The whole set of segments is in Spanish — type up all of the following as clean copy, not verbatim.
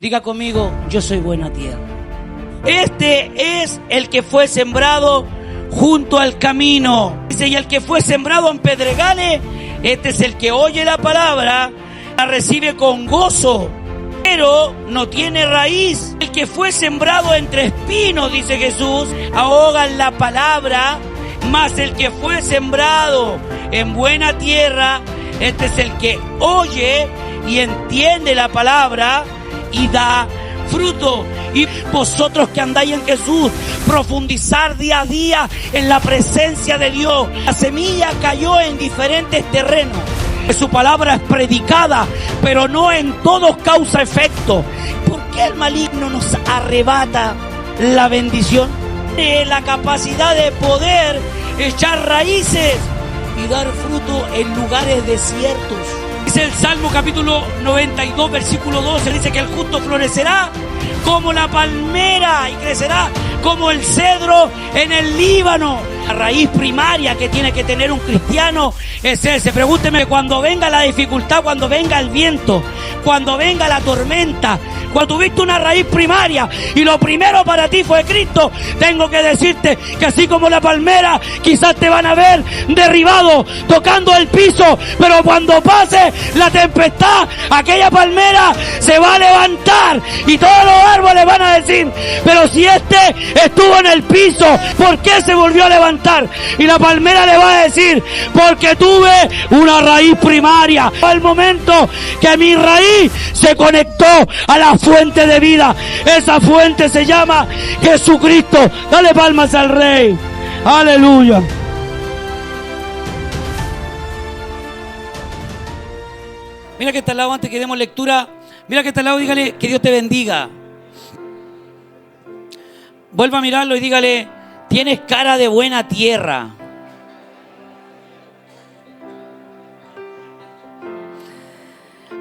Diga conmigo, yo soy buena tierra. Este es el que fue sembrado junto al camino. Dice, y el que fue sembrado en pedregales, este es el que oye la palabra, la recibe con gozo, pero no tiene raíz. El que fue sembrado entre espinos, dice Jesús, ahogan la palabra, mas el que fue sembrado en buena tierra, este es el que oye y entiende la palabra y da fruto. Y vosotros que andáis en Jesús, profundizar día a día en la presencia de Dios. La semilla cayó en diferentes terrenos. Su palabra es predicada, pero no en todos causa efecto. ¿Por qué el maligno nos arrebata la bendición? La capacidad de poder echar raíces y dar fruto en lugares desiertos. Dice el Salmo capítulo 92, versículo 12, dice que el justo florecerá como la palmera y crecerá como el cedro en el Líbano. La raíz primaria que tiene que tener un cristiano es ese. Pregúnteme, cuando venga la dificultad, cuando venga el viento, cuando venga la tormenta, cuando tuviste una raíz primaria y lo primero para ti fue Cristo, tengo que decirte que así como la palmera, quizás te van a ver derribado, tocando el piso, pero cuando pase la tempestad, aquella palmera se va a levantar y todos los árboles van a decir, pero si este estuvo en el piso, ¿por qué se volvió a levantar? Y la palmera le va a decir, porque tuve una raíz primaria. Al momento que mi raíz se conectó a la fuente de vida, esa fuente se llama Jesucristo. Dale palmas al Rey. Aleluya. Mira que está al lado, antes que demos lectura, mira que está al lado, dígale que Dios te bendiga. Vuelva a mirarlo y dígale, tienes cara de buena tierra.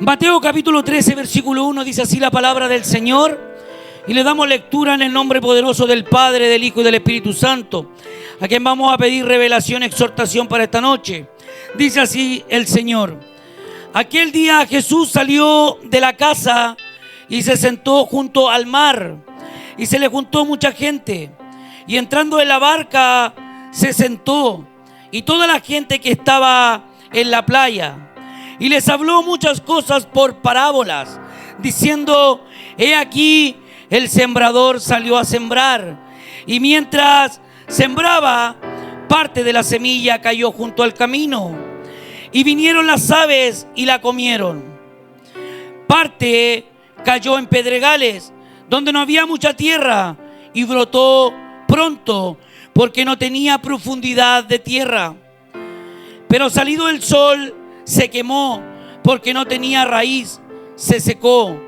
Mateo capítulo 13, versículo 1 dice así la palabra del Señor. Y le damos lectura en el nombre poderoso del Padre, del Hijo y del Espíritu Santo, a quien vamos a pedir revelación, exhortación para esta noche. Dice así el Señor. Aquel día Jesús salió de la casa y se sentó junto al mar, y se le juntó mucha gente. Y entrando en la barca se sentó, y toda la gente que estaba en la playa, y les habló muchas cosas por parábolas, diciendo, he aquí el sembrador salió a sembrar, y mientras sembraba, parte de la semilla cayó junto al camino, y vinieron las aves y la comieron. Parte cayó en pedregales, donde no había mucha tierra, y brotó pronto, porque no tenía profundidad de tierra. Pero salido el sol, se quemó, porque no tenía raíz, se secó.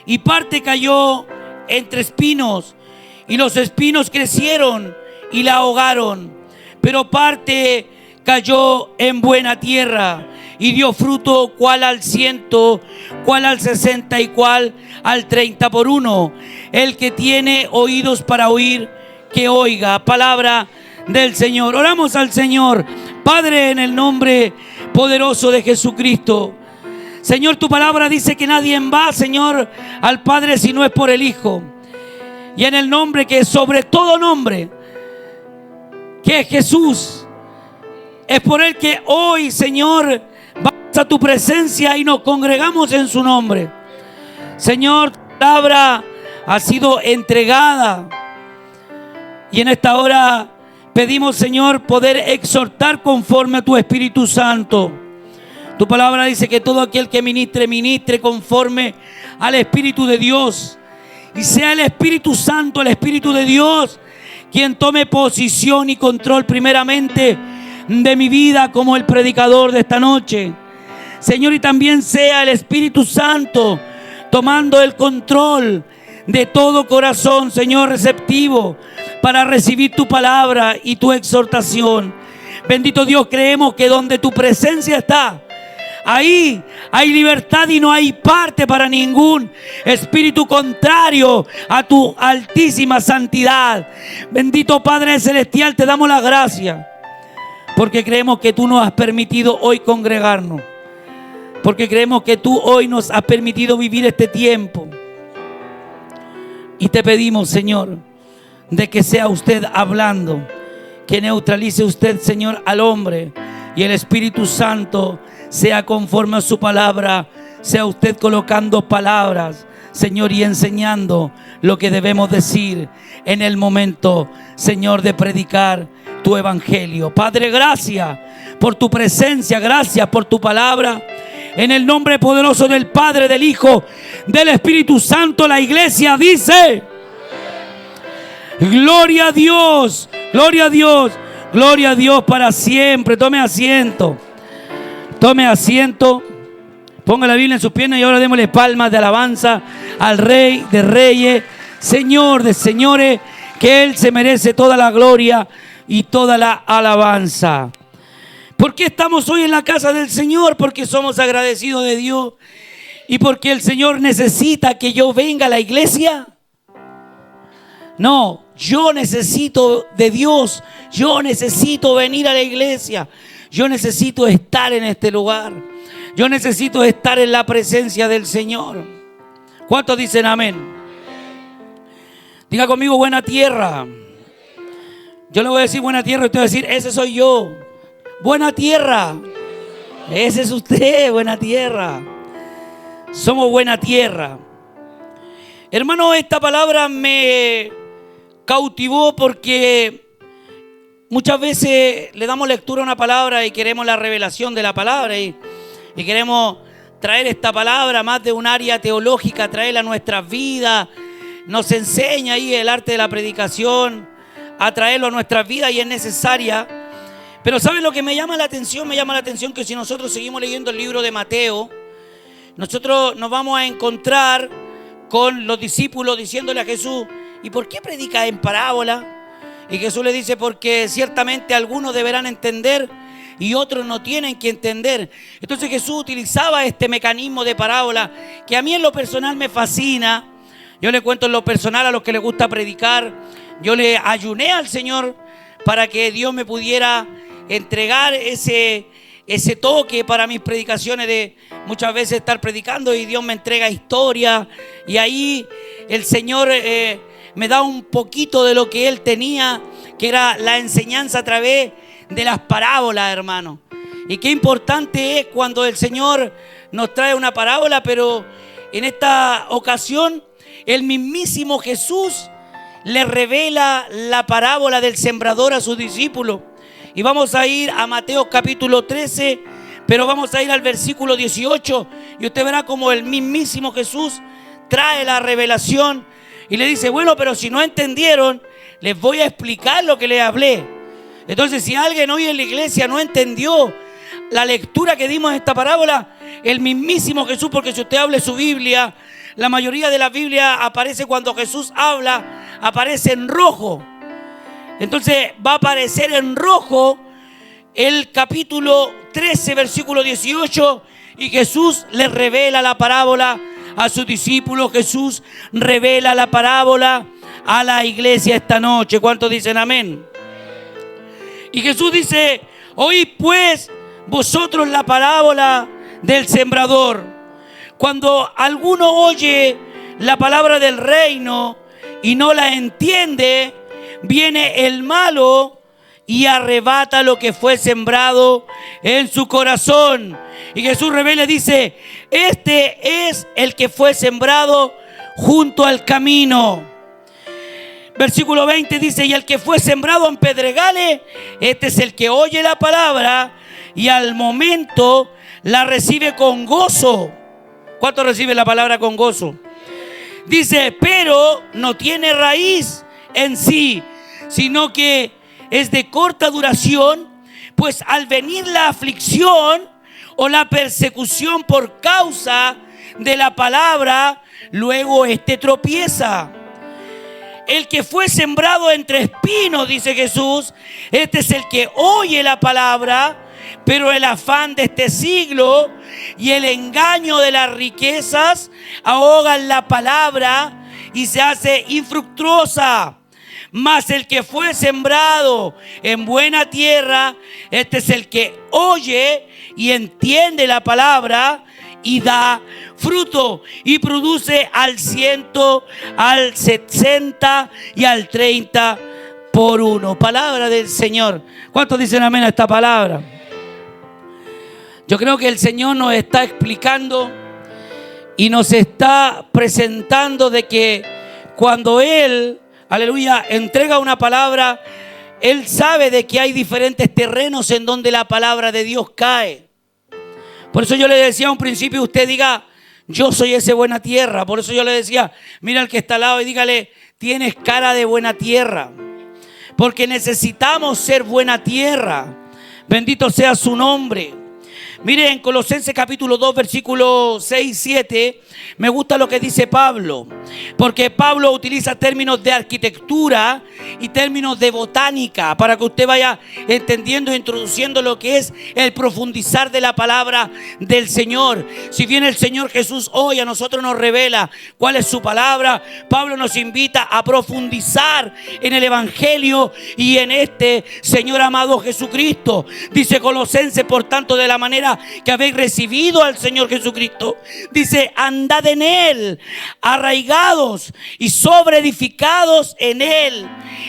Y parte cayó entre espinos, y los espinos crecieron y la ahogaron. Pero parte cayó en buena tierra, y dio fruto, cual al 100, cual al 60 y cual al 30 por uno. El que tiene oídos para oír, que oiga. Palabra del Señor. Oramos al Señor. Padre, en el nombre poderoso de Jesucristo. Señor, tu palabra dice que nadie va, Señor, al Padre si no es por el Hijo. Y en el nombre que es sobre todo nombre, que es Jesús, es por Él que hoy, Señor, vamos a tu presencia y nos congregamos en su nombre. Señor, tu palabra ha sido entregada. Y en esta hora pedimos, Señor, poder exhortar conforme a tu Espíritu Santo. Tu palabra dice que todo aquel que ministre, ministre conforme al Espíritu de Dios. Y sea el Espíritu Santo, el Espíritu de Dios, quien tome posición y control primeramente de mi vida como el predicador de esta noche. Señor, y también sea el Espíritu Santo tomando el control de todo corazón, Señor, receptivo para recibir tu palabra y tu exhortación. Bendito Dios, creemos que donde tu presencia está, ahí hay libertad y no hay parte para ningún espíritu contrario a tu altísima santidad. Bendito Padre Celestial, te damos las gracias, porque creemos que tú nos has permitido hoy congregarnos, porque creemos que tú hoy nos has permitido vivir este tiempo. Y te pedimos, Señor, de que sea usted hablando, que neutralice usted, Señor, al hombre, y el Espíritu Santo sea conforme a su palabra, sea usted colocando palabras, Señor, y enseñando lo que debemos decir en el momento, Señor, de predicar tu evangelio. Padre, gracias por tu presencia, gracias por tu palabra. En el nombre poderoso del Padre, del Hijo, del Espíritu Santo, la iglesia dice: gloria a Dios, gloria a Dios, gloria a Dios para siempre. Tome asiento, tome asiento. Ponga la Biblia en sus piernas y ahora démosle palmas de alabanza al Rey de Reyes, Señor de Señores, que Él se merece toda la gloria y toda la alabanza. ¿Por qué estamos hoy en la casa del Señor? Porque somos agradecidos de Dios y porque el Señor necesita que yo venga a la iglesia. No, yo necesito de Dios, yo necesito venir a la iglesia, yo necesito estar en este lugar, yo necesito estar en la presencia del Señor. ¿Cuántos dicen amén? Diga conmigo: buena tierra. Yo le voy a decir buena tierra y usted va a decir: ese soy yo. Buena tierra. Ese es usted, buena tierra. Somos buena tierra. Hermano, esta palabra me cautivó porque muchas veces le damos lectura a una palabra y queremos la revelación de la palabra y queremos traer esta palabra más de un área teológica, traerla a nuestras vidas. Nos enseña ahí el arte de la predicación, a traerlo a nuestras vidas, y es necesaria. Pero ¿saben lo que me llama la atención? Me llama la atención que si nosotros seguimos leyendo el libro de Mateo, nosotros nos vamos a encontrar con los discípulos diciéndole a Jesús: ¿y por qué predica en parábola? Y Jesús le dice: porque ciertamente algunos deberán entender y otros no tienen que entender. Entonces Jesús utilizaba este mecanismo de parábola que a mí en lo personal me fascina. Yo le cuento en lo personal a los que les gusta predicar. Yo le ayuné al Señor para que Dios me pudiera entregar ese toque para mis predicaciones, de muchas veces estar predicando y Dios me entrega historia, y ahí el Señor me da un poquito de lo que Él tenía, que era la enseñanza a través de las parábolas, hermano. Y qué importante es cuando el Señor nos trae una parábola, pero en esta ocasión el mismísimo Jesús le revela la parábola del sembrador a sus discípulos. Y vamos a ir a Mateo capítulo 13, pero vamos a ir al versículo 18, y usted verá como el mismísimo Jesús trae la revelación y le dice: bueno, pero si no entendieron, les voy a explicar lo que les hablé. Entonces, si alguien hoy en la iglesia no entendió la lectura que dimos en esta parábola, el mismísimo Jesús, porque si usted abre su Biblia, la mayoría de la Biblia aparece, cuando Jesús habla, aparece en rojo. Entonces va a aparecer en rojo el capítulo 13, versículo 18, y Jesús le revela la parábola a sus discípulos. Jesús revela la parábola a la iglesia esta noche. ¿Cuántos dicen amén? Y Jesús dice: oíd pues vosotros la parábola del sembrador. Cuando alguno oye la palabra del reino y no la entiende, viene el malo y arrebata lo que fue sembrado en su corazón. Y Jesús revela y dice: este es el que fue sembrado junto al camino. Versículo 20 dice: y el que fue sembrado en pedregales, este es el que oye la palabra y al momento la recibe con gozo. ¿Cuánto recibe la palabra con gozo? Dice: pero no tiene raíz en sí, sino que es de corta duración, pues al venir la aflicción o la persecución por causa de la palabra, luego tropieza. El que fue sembrado entre espinos, dice Jesús, este es el que oye la palabra, pero el afán de este siglo y el engaño de las riquezas ahogan la palabra y se hace infructuosa. Mas el que fue sembrado en buena tierra, este es el que oye y entiende la palabra y da fruto y produce al 100, al 60 y al 30 por uno. Palabra del Señor. ¿Cuántos dicen amén a esta palabra? Yo creo que el Señor nos está explicando y nos está presentando de que cuando Él, aleluya, entrega una palabra, Él sabe de que hay diferentes terrenos en donde la palabra de Dios cae. Por eso yo le decía a un principio, usted diga, yo soy esa buena tierra. Por eso yo le decía, mira al que está al lado y dígale, tienes cara de buena tierra. Porque necesitamos ser buena tierra. Bendito sea su nombre. Mire, en Colosenses capítulo 2, versículos 6 y 7, me gusta lo que dice Pablo. Porque Pablo utiliza términos de arquitectura y términos de botánica para que usted vaya entendiendo e introduciendo lo que es el profundizar de la palabra del Señor. Si bien el Señor Jesús hoy a nosotros nos revela cuál es su palabra, Pablo nos invita a profundizar en el Evangelio y en este Señor amado Jesucristo. Dice Colosenses, por tanto, de la manera que habéis recibido al Señor Jesucristo, dice, andad en Él, arraigados y sobreedificados en Él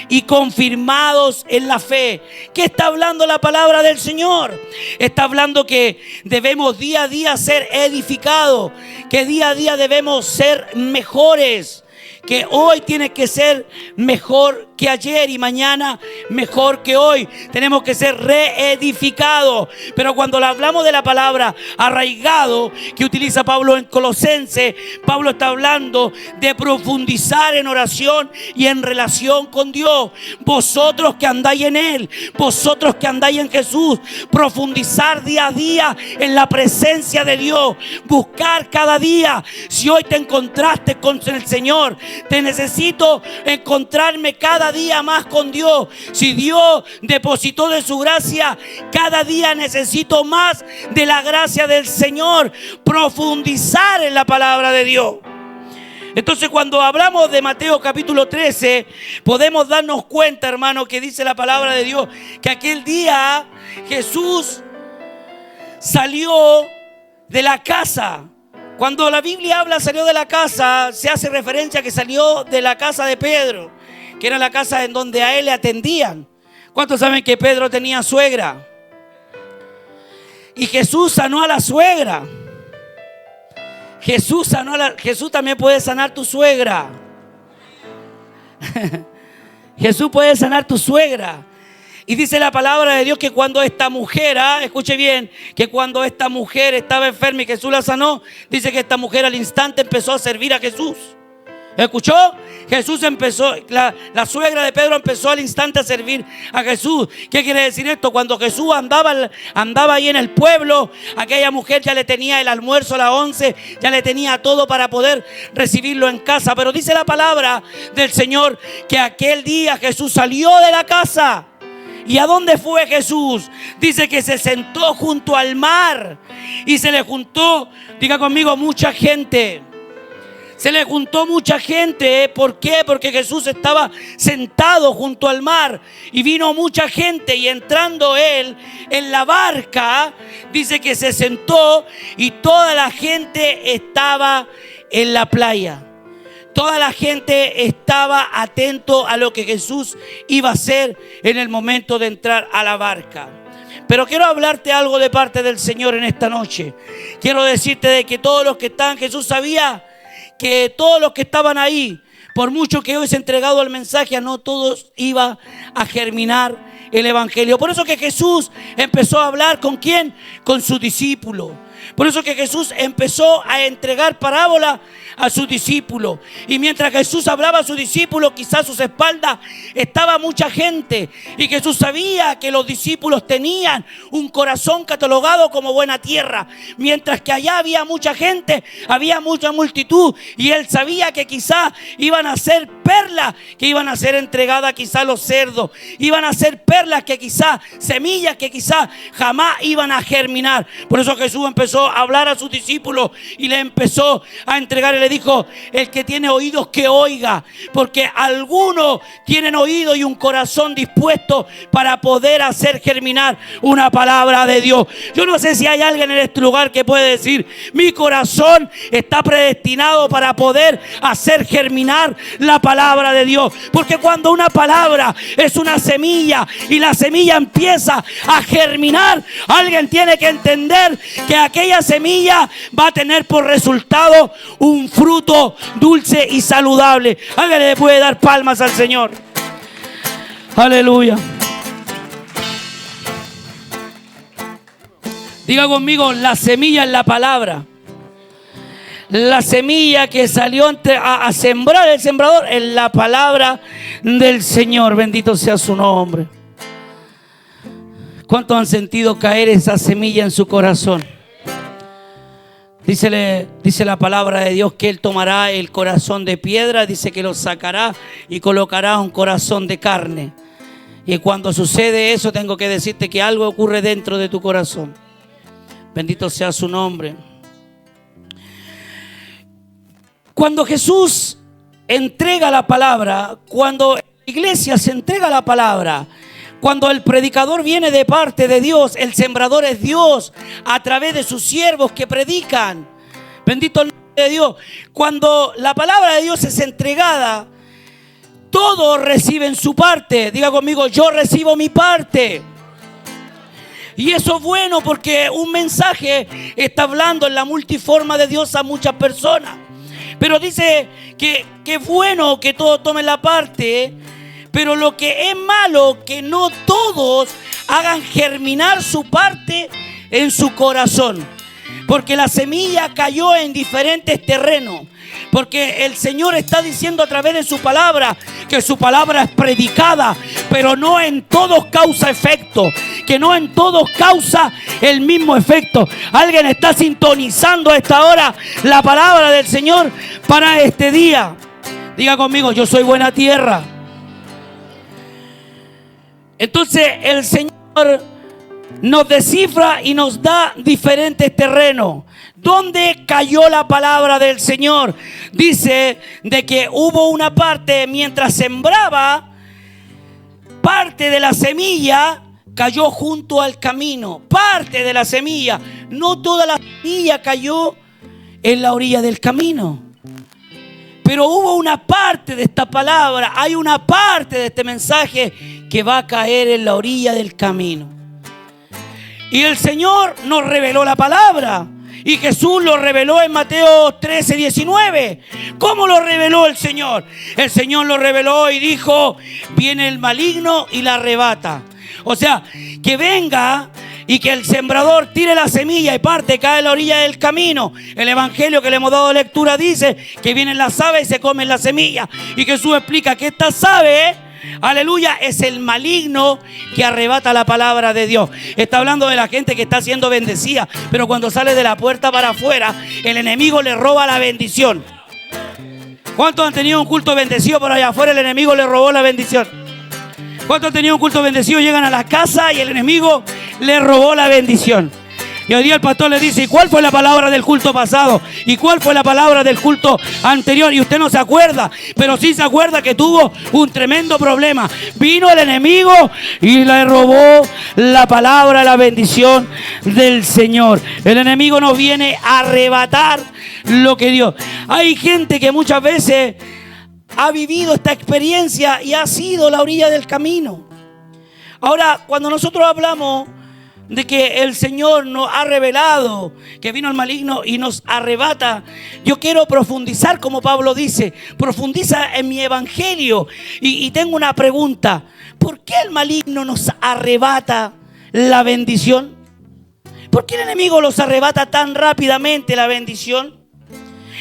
y confirmados en la fe. ¿Qué está hablando la palabra del Señor? Está hablando que debemos día a día ser edificados, que día a día debemos ser mejores, que hoy tiene que ser mejor que ayer y mañana mejor que hoy. Tenemos que ser reedificados. Pero cuando hablamos de la palabra arraigado que utiliza Pablo en Colosenses, Pablo está hablando de profundizar en oración y en relación con Dios. Vosotros que andáis en Él, vosotros que andáis en Jesús, profundizar día a día en la presencia de Dios. Buscar cada día. Si hoy te encontraste con el Señor, te necesito encontrarme cada día más con Dios. Si Dios depositó de su gracia, cada día necesito más de la gracia del Señor. Profundizar en la palabra de Dios. Entonces, cuando hablamos de Mateo capítulo 13, podemos darnos cuenta, hermano, que dice la palabra de Dios que aquel día Jesús salió de la casa. Cuando la Biblia habla salió de la casa, se hace referencia a que salió de la casa de Pedro, que era la casa en donde a él le atendían. ¿Cuántos saben que Pedro tenía suegra? Y Jesús sanó a la suegra. Jesús también puede sanar tu suegra. Jesús puede sanar tu suegra. Y dice la palabra de Dios que cuando esta mujer, escuche bien, que cuando esta mujer estaba enferma y Jesús la sanó, dice que esta mujer al instante empezó a servir a Jesús. ¿Escuchó? Jesús empezó, la suegra de Pedro empezó al instante a servir a Jesús. ¿Qué quiere decir esto? Cuando Jesús andaba ahí en el pueblo, aquella mujer ya le tenía el almuerzo a las 11, ya le tenía todo para poder recibirlo en casa. Pero dice la palabra del Señor que aquel día Jesús salió de la casa. ¿Y a dónde fue Jesús? Dice que se sentó junto al mar y se le juntó, diga conmigo, mucha gente. Se le juntó mucha gente. ¿Por qué? Porque Jesús estaba sentado junto al mar y vino mucha gente, y entrando él en la barca, dice que se sentó y toda la gente estaba en la playa. Toda la gente estaba atento a lo que Jesús iba a hacer en el momento de entrar a la barca. Pero quiero hablarte algo de parte del Señor en esta noche. Quiero decirte de que todos los que están, Jesús sabía que todos los que estaban ahí, por mucho que hoy se ha entregado el mensaje, no todos iba a germinar el evangelio. Por eso que Jesús empezó a hablar ¿con quién? Con sus discípulos. Por eso que Jesús empezó a entregar parábolas a sus discípulos. Y mientras Jesús hablaba a sus discípulos, quizás a sus espaldas estaba mucha gente. Y Jesús sabía que los discípulos tenían un corazón catalogado como buena tierra. Mientras que allá había mucha gente, había mucha multitud. Y Él sabía que quizás iban a ser perlas que iban a ser entregadas quizás a los cerdos. Iban a ser perlas que quizás, semillas que quizás jamás iban a germinar. Por eso Jesús empezó empezó a hablar a sus discípulos y le empezó a entregar y le dijo: el que tiene oídos que oiga, porque algunos tienen oído y un corazón dispuesto para poder hacer germinar una palabra de Dios. Yo no sé si hay alguien en este lugar que puede decir: mi corazón está predestinado para poder hacer germinar la palabra de Dios. Porque cuando una palabra es una semilla y la semilla empieza a germinar, alguien tiene que entender que aquella semilla va a tener por resultado un fruto dulce y saludable. Alguien le puede dar palmas al Señor. Aleluya. Diga conmigo: la semilla es la palabra. La semilla que salió a sembrar el sembrador es la palabra del Señor. Bendito sea su nombre. ¿Cuántos han sentido caer esa semilla en su corazón? Dice la palabra de Dios que Él tomará el corazón de piedra, dice que lo sacará y colocará un corazón de carne. Y cuando sucede eso, tengo que decirte que algo ocurre dentro de tu corazón. Bendito sea su nombre. Cuando Jesús entrega la palabra, cuando la iglesia se entrega la palabra, cuando el predicador viene de parte de Dios, el sembrador es Dios a través de sus siervos que predican. Bendito el nombre de Dios. Cuando la palabra de Dios es entregada, todos reciben su parte. Diga conmigo: yo recibo mi parte. Y eso es bueno porque un mensaje está hablando en la multiforma de Dios a muchas personas. Pero dice que es bueno que todos tomen la parte, pero lo que es malo, que no todos hagan germinar su parte en su corazón. Porque la semilla cayó en diferentes terrenos. Porque el Señor está diciendo a través de su palabra que su palabra es predicada, pero no en todos causa efecto. Que no en todos causa el mismo efecto. Alguien está sintonizando a esta hora la palabra del Señor para este día. Diga conmigo: yo soy buena tierra. Entonces el Señor nos descifra y nos da diferentes terrenos. ¿Dónde cayó la palabra del Señor? Dice de que hubo una parte mientras sembraba, parte de la semilla cayó junto al camino. Parte de la semilla, no toda la semilla cayó en la orilla del camino. Pero hubo una parte de esta palabra, hay una parte de este mensaje que va a caer en la orilla del camino. Y el Señor nos reveló la palabra. Y Jesús lo reveló en Mateo 13, 19. ¿Cómo lo reveló el Señor? El Señor lo reveló y dijo: viene el maligno y la arrebata. O sea, que venga y que el sembrador tire la semilla y parte cae en la orilla del camino. El evangelio que le hemos dado lectura dice que vienen las aves y se comen la semilla. Y Jesús explica que estas aves, aleluya, es el maligno que arrebata la palabra de Dios. Está hablando de la gente que está siendo bendecida, pero cuando sale de la puerta para afuera, el enemigo le roba la bendición. ¿Cuántos han tenido un culto bendecido por allá afuera? El enemigo le robó la bendición. ¿Cuántos han tenido un culto bendecido? Llegan a la casa y el enemigo le robó la bendición. Y hoy día el pastor le dice: ¿y cuál fue la palabra del culto pasado? ¿Y cuál fue la palabra del culto anterior? Y usted no se acuerda, pero sí se acuerda que tuvo un tremendo problema. Vino el enemigo y le robó la palabra, la bendición del Señor. El enemigo nos viene a arrebatar lo que Dios. Hay gente que muchas veces ha vivido esta experiencia y ha sido la orilla del camino. Ahora, cuando nosotros hablamos de que el Señor nos ha revelado que vino el maligno y nos arrebata, yo quiero profundizar, como Pablo dice, profundiza en mi evangelio. Y tengo una pregunta: ¿por qué el maligno nos arrebata la bendición? ¿Por qué el enemigo los arrebata tan rápidamente la bendición?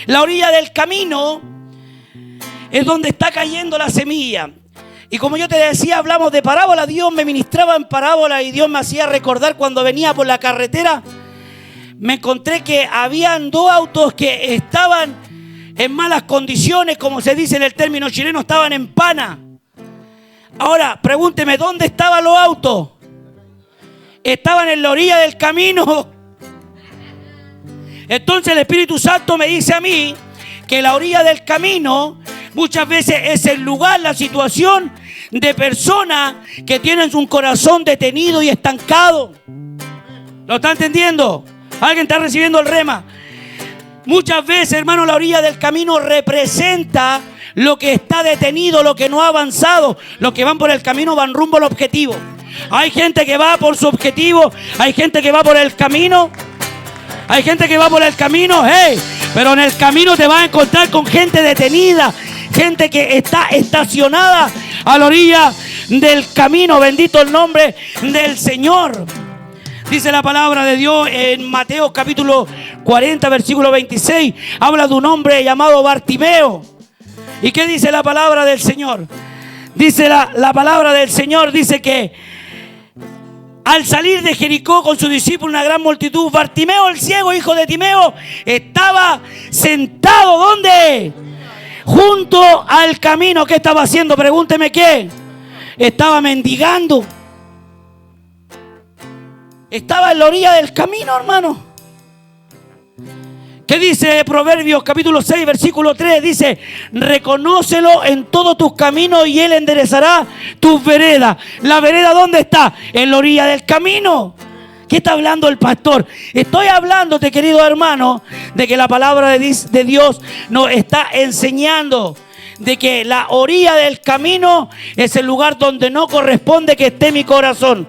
La orilla del camino es donde está cayendo la semilla. Y como yo te decía, hablamos de parábola. Dios me ministraba en parábola y Dios me hacía recordar cuando venía por la carretera. Me encontré que habían dos autos que estaban en malas condiciones, como se dice en el término chileno, estaban en pana. Ahora, pregúnteme, ¿dónde estaban los autos? Estaban en la orilla del camino. Entonces el Espíritu Santo me dice a mí que la orilla del camino muchas veces es el lugar, la situación de personas que tienen un corazón detenido y estancado. ¿Lo está entendiendo? ¿Alguien está recibiendo el rema? Muchas veces, hermano, la orilla del camino representa lo que está detenido, lo que no ha avanzado. Los que van por el camino van rumbo al objetivo. Hay gente que va por su objetivo, hay gente que va por el camino. Hay gente que va por el camino, pero en el camino te vas a encontrar con gente detenida, gente que está estacionada a la orilla del camino. Bendito el nombre del Señor. Dice la palabra de Dios en Mateo capítulo 40, versículo 26. Habla de un hombre llamado Bartimeo. ¿Y qué dice la palabra del Señor? Dice la palabra del Señor, dice que al salir de Jericó con su discípulo una gran multitud, Bartimeo el ciego, hijo de Timeo, estaba sentado, ¿dónde? Junto al camino. ¿Qué estaba haciendo? Pregúnteme qué. Estaba mendigando. Estaba en la orilla del camino, hermano. ¿Qué dice Proverbios capítulo 6, versículo 3? Dice, reconócelo en todos tus caminos y Él enderezará tus veredas. ¿La vereda dónde está? En la orilla del camino. ¿Qué está hablando el pastor? Estoy hablándote, querido hermano, de que la palabra de Dios nos está enseñando de que la orilla del camino es el lugar donde no corresponde que esté mi corazón.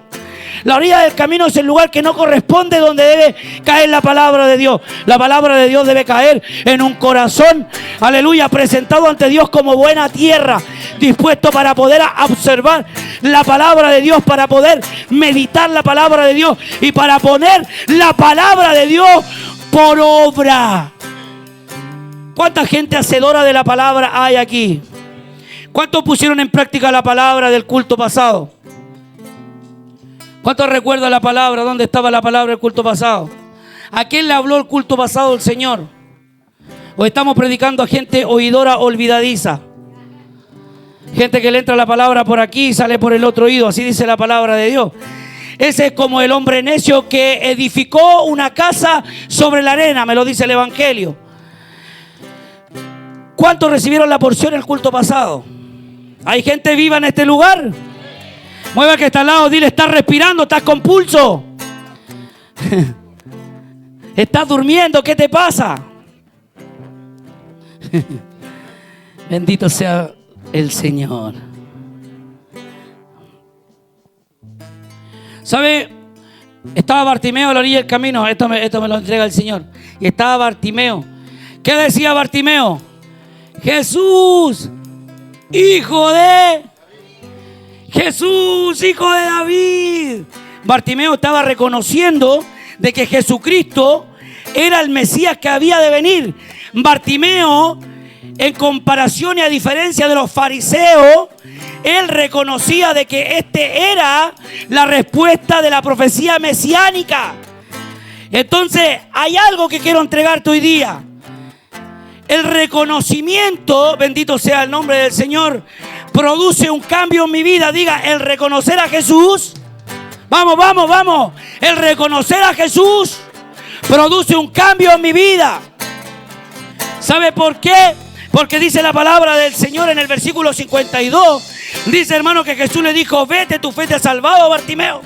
La orilla del camino es el lugar que no corresponde, donde debe caer la palabra de Dios. La palabra de Dios debe caer en un corazón, aleluya, presentado ante Dios como buena tierra, dispuesto para poder observar la palabra de Dios, para poder meditar la palabra de Dios y para poner la palabra de Dios por obra. ¿Cuánta gente hacedora de la palabra hay aquí? ¿Cuántos pusieron en práctica la palabra del culto pasado? ¿Cuántos recuerdan la palabra? ¿Dónde estaba la palabra del culto pasado? ¿A quién le habló el culto pasado el Señor? ¿O estamos predicando a gente oidora olvidadiza? Gente que le entra la palabra por aquí y sale por el otro oído. Así dice la palabra de Dios. Ese es como el hombre necio que edificó una casa sobre la arena. Me lo dice el Evangelio. ¿Cuántos recibieron la porción el culto pasado? ¿Hay gente viva en este lugar? Mueva que está al lado, dile, estás respirando, estás con pulso. Estás durmiendo, ¿qué te pasa? Bendito sea el Señor. ¿Sabe? Estaba Bartimeo a la orilla del camino. Esto me lo entrega el Señor. Y estaba Bartimeo. ¿Qué decía Bartimeo? Jesús, hijo de David. Bartimeo estaba reconociendo de que Jesucristo era el Mesías que había de venir. Bartimeo, en comparación y a diferencia de los fariseos, él reconocía de que este era la respuesta de la profecía mesiánica. Entonces, hay algo que quiero entregarte hoy día. El reconocimiento, bendito sea el nombre del Señor, produce un cambio en mi vida. Diga, el reconocer a Jesús. Vamos, vamos, vamos. El reconocer a Jesús produce un cambio en mi vida. ¿Sabe por qué? Porque dice la palabra del Señor en el versículo 52. Dice, hermano, que Jesús le dijo, vete, tu fe te ha salvado, Bartimeo.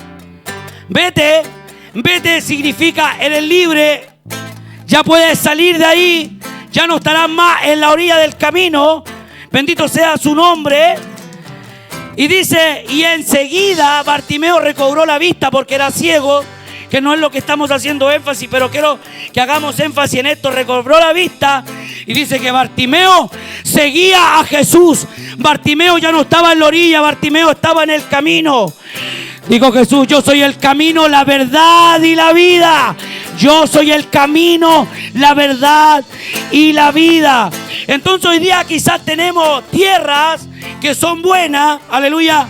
Vete. Vete significa, eres libre. Ya puedes salir de ahí. Ya no estarás más en la orilla del camino. Bendito sea su nombre. Y dice, y enseguida Bartimeo recobró la vista porque era ciego, que no es lo que estamos haciendo énfasis, pero quiero que hagamos énfasis en esto. Recobró la vista y dice que Bartimeo seguía a Jesús. Bartimeo ya no estaba en la orilla, Bartimeo estaba en el camino. Dijo Jesús, yo soy el camino, la verdad y la vida. Yo soy el camino, la verdad y la vida. Entonces hoy día quizás tenemos tierras que son buenas, aleluya,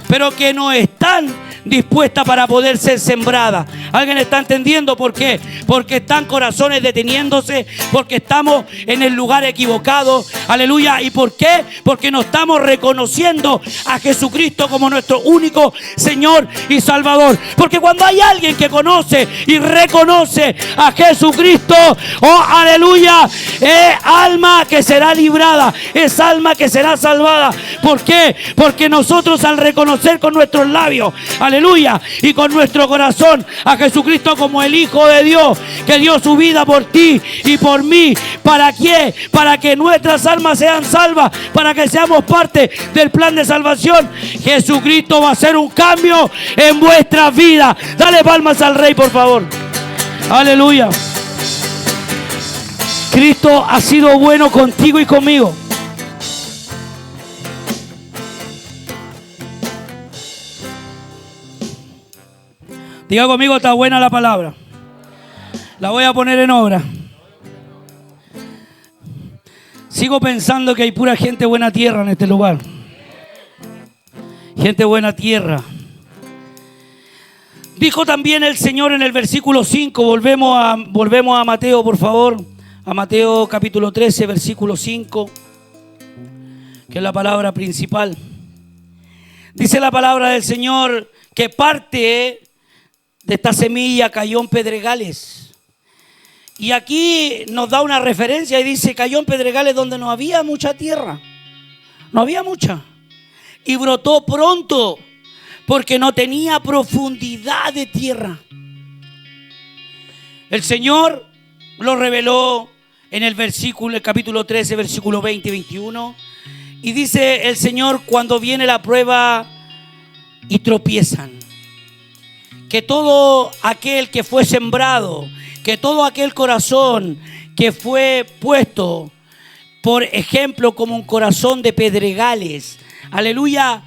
pero que no están dispuesta para poder ser sembrada. ¿Alguien está entendiendo por qué? Porque están corazones deteniéndose, porque estamos en el lugar equivocado. Aleluya. ¿Y por qué? Porque no estamos reconociendo a Jesucristo como nuestro único Señor y Salvador. Porque cuando hay alguien que conoce y reconoce a Jesucristo, oh aleluya, es alma que será librada, es alma que será salvada. ¿Por qué? Porque nosotros al reconocer con nuestros labios, aleluya, y con nuestro corazón a Jesucristo como el Hijo de Dios, que dio su vida por ti y por mí, ¿para qué? Para que nuestras almas sean salvas, para que seamos parte del plan de salvación. Jesucristo va a hacer un cambio en vuestras vidas. Dale palmas al Rey, por favor. Aleluya. Cristo ha sido bueno contigo y conmigo. Diga conmigo, está buena la palabra. La voy a poner en obra. Sigo pensando que hay pura gente buena tierra en este lugar. Gente buena tierra. Dijo también el Señor en el versículo 5. Volvemos a Mateo, por favor. A Mateo capítulo 13, versículo 5. Que es la palabra principal. Dice la palabra del Señor que parte de esta semilla cayó en pedregales. Y aquí nos da una referencia y dice: cayó en pedregales donde no había mucha tierra. No había mucha. Y brotó pronto porque no tenía profundidad de tierra. El Señor lo reveló en el capítulo 13, versículo 20 y 21. Y dice el Señor: cuando viene la prueba y tropiezan, que todo aquel que fue sembrado, que todo aquel corazón que fue puesto, por ejemplo, como un corazón de pedregales, aleluya,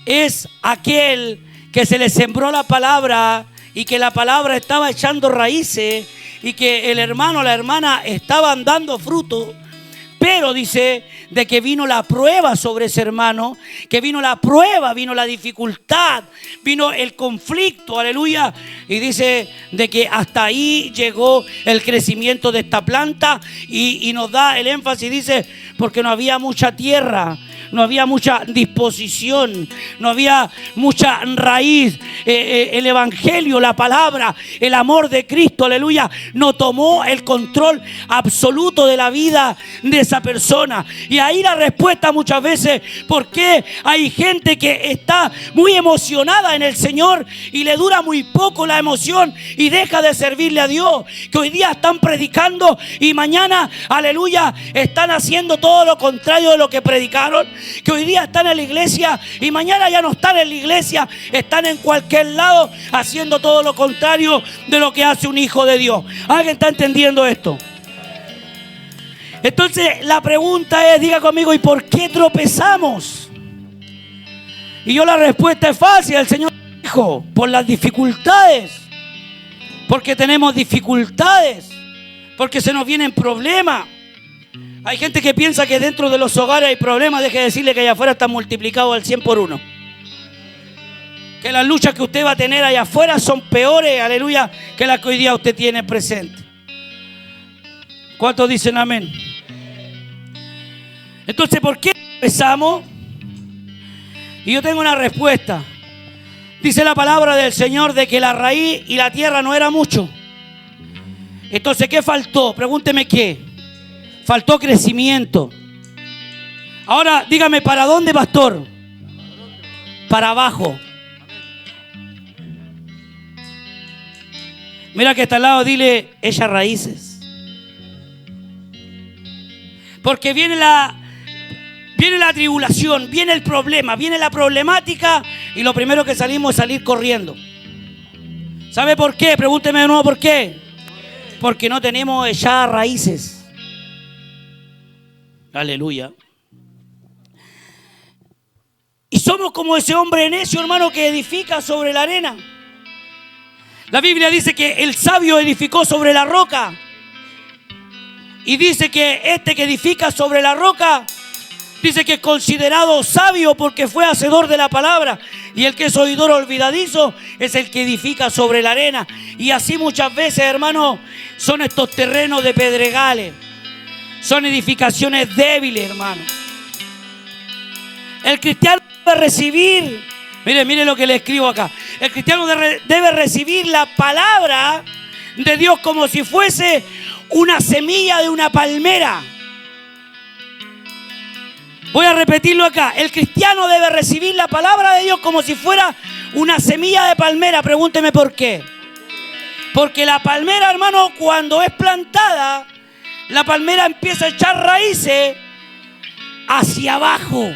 es aquel que se le sembró la palabra y que la palabra estaba echando raíces y que el hermano o la hermana estaban dando fruto. Pero dice de que vino la prueba sobre ese hermano, que vino la prueba, vino la dificultad, vino el conflicto, aleluya. Y dice de que hasta ahí llegó el crecimiento de esta planta y nos da el énfasis, dice, porque no había mucha tierra. No había mucha disposición, no había mucha raíz. El evangelio, la palabra, el amor de Cristo, aleluya, no tomó el control absoluto de la vida de esa persona. Y ahí la respuesta muchas veces, ¿por qué hay gente que está muy emocionada en el Señor y le dura muy poco la emoción y deja de servirle a Dios? Que hoy día están predicando y mañana, aleluya, están haciendo todo lo contrario de lo que predicaron. Que hoy día están en la iglesia y mañana ya no están en la iglesia, están en cualquier lado haciendo todo lo contrario de lo que hace un hijo de Dios. ¿Alguien está entendiendo esto? Entonces la pregunta es, diga conmigo, ¿y por qué tropezamos? Y yo la respuesta es fácil. El Señor dijo: por las dificultades, porque tenemos dificultades, porque se nos vienen problemas. Hay gente que piensa que dentro de los hogares hay problemas. Deje de decirle que allá afuera está multiplicado al 100 por 1. Que las luchas que usted va a tener allá afuera son peores, aleluya, que las que hoy día usted tiene presente. ¿Cuántos dicen amén? Entonces, ¿por qué empezamos? Y yo tengo una respuesta. Dice la palabra del Señor de que la raíz y la tierra no era mucho. Entonces, ¿qué faltó? Pregúnteme qué. Faltó crecimiento. Ahora dígame, ¿para dónde, pastor? Para abajo. Mira que está al lado, dile: echa raíces. Porque viene la tribulación, viene el problema, viene la problemática y lo primero que salimos es salir corriendo. ¿Sabe por qué? Pregúnteme de nuevo por qué. Porque no tenemos echadas raíces. Aleluya. Y somos como ese hombre necio, hermano, que edifica sobre la arena. La Biblia dice que el sabio edificó sobre la roca. Y dice que este que edifica sobre la roca, dice que es considerado sabio porque fue hacedor de la palabra. Y el que es oidor olvidadizo es el que edifica sobre la arena. Y así muchas veces, hermano, son estos terrenos de pedregales. Son edificaciones débiles, hermano. El cristiano debe recibir, mire lo que le escribo acá. El cristiano debe recibir la palabra de Dios como si fuese una semilla de una palmera. Voy a repetirlo acá. El cristiano debe recibir la palabra de Dios como si fuera una semilla de palmera. Pregúnteme por qué. Porque la palmera, hermano, cuando es plantada, la palmera empieza a echar raíces hacia abajo.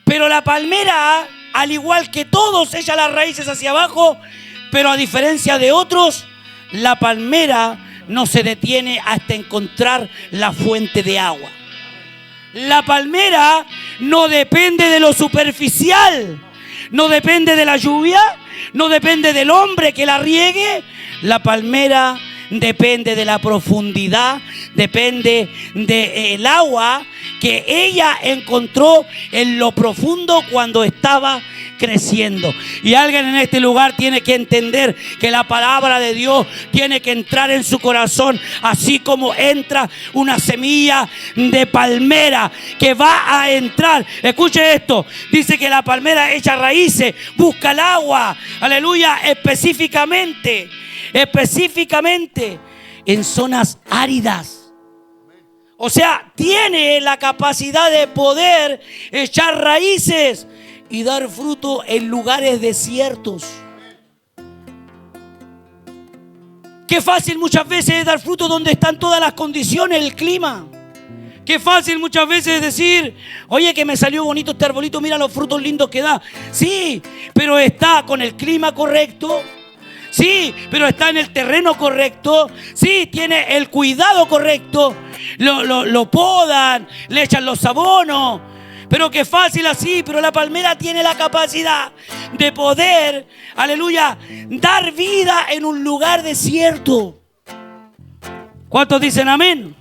Pero la palmera, al igual que todos, echa las raíces hacia abajo, pero a diferencia de otros, la palmera no se detiene hasta encontrar la fuente de agua. La palmera no depende de lo superficial, no depende de la lluvia, no depende del hombre que la riegue. La palmera depende de la profundidad, depende del agua que ella encontró en lo profundo cuando estaba creciendo. Y alguien en este lugar tiene que entender que la palabra de Dios tiene que entrar en su corazón, así como entra una semilla de palmera que va a entrar. Escuche esto, dice que la palmera echa raíces, busca el agua, aleluya, específicamente en zonas áridas. O sea, tiene la capacidad de poder echar raíces y dar fruto en lugares desiertos. Qué fácil muchas veces es dar fruto donde están todas las condiciones, el clima. Qué fácil muchas veces es decir, oye, que me salió bonito este arbolito, mira los frutos lindos que da. Sí, pero está con el clima correcto. Sí, pero está en el terreno correcto. Sí, tiene el cuidado correcto. Lo podan, le echan los abonos. Pero qué fácil así. Pero la palmera tiene la capacidad de poder, aleluya, dar vida en un lugar desierto. ¿Cuántos dicen amén?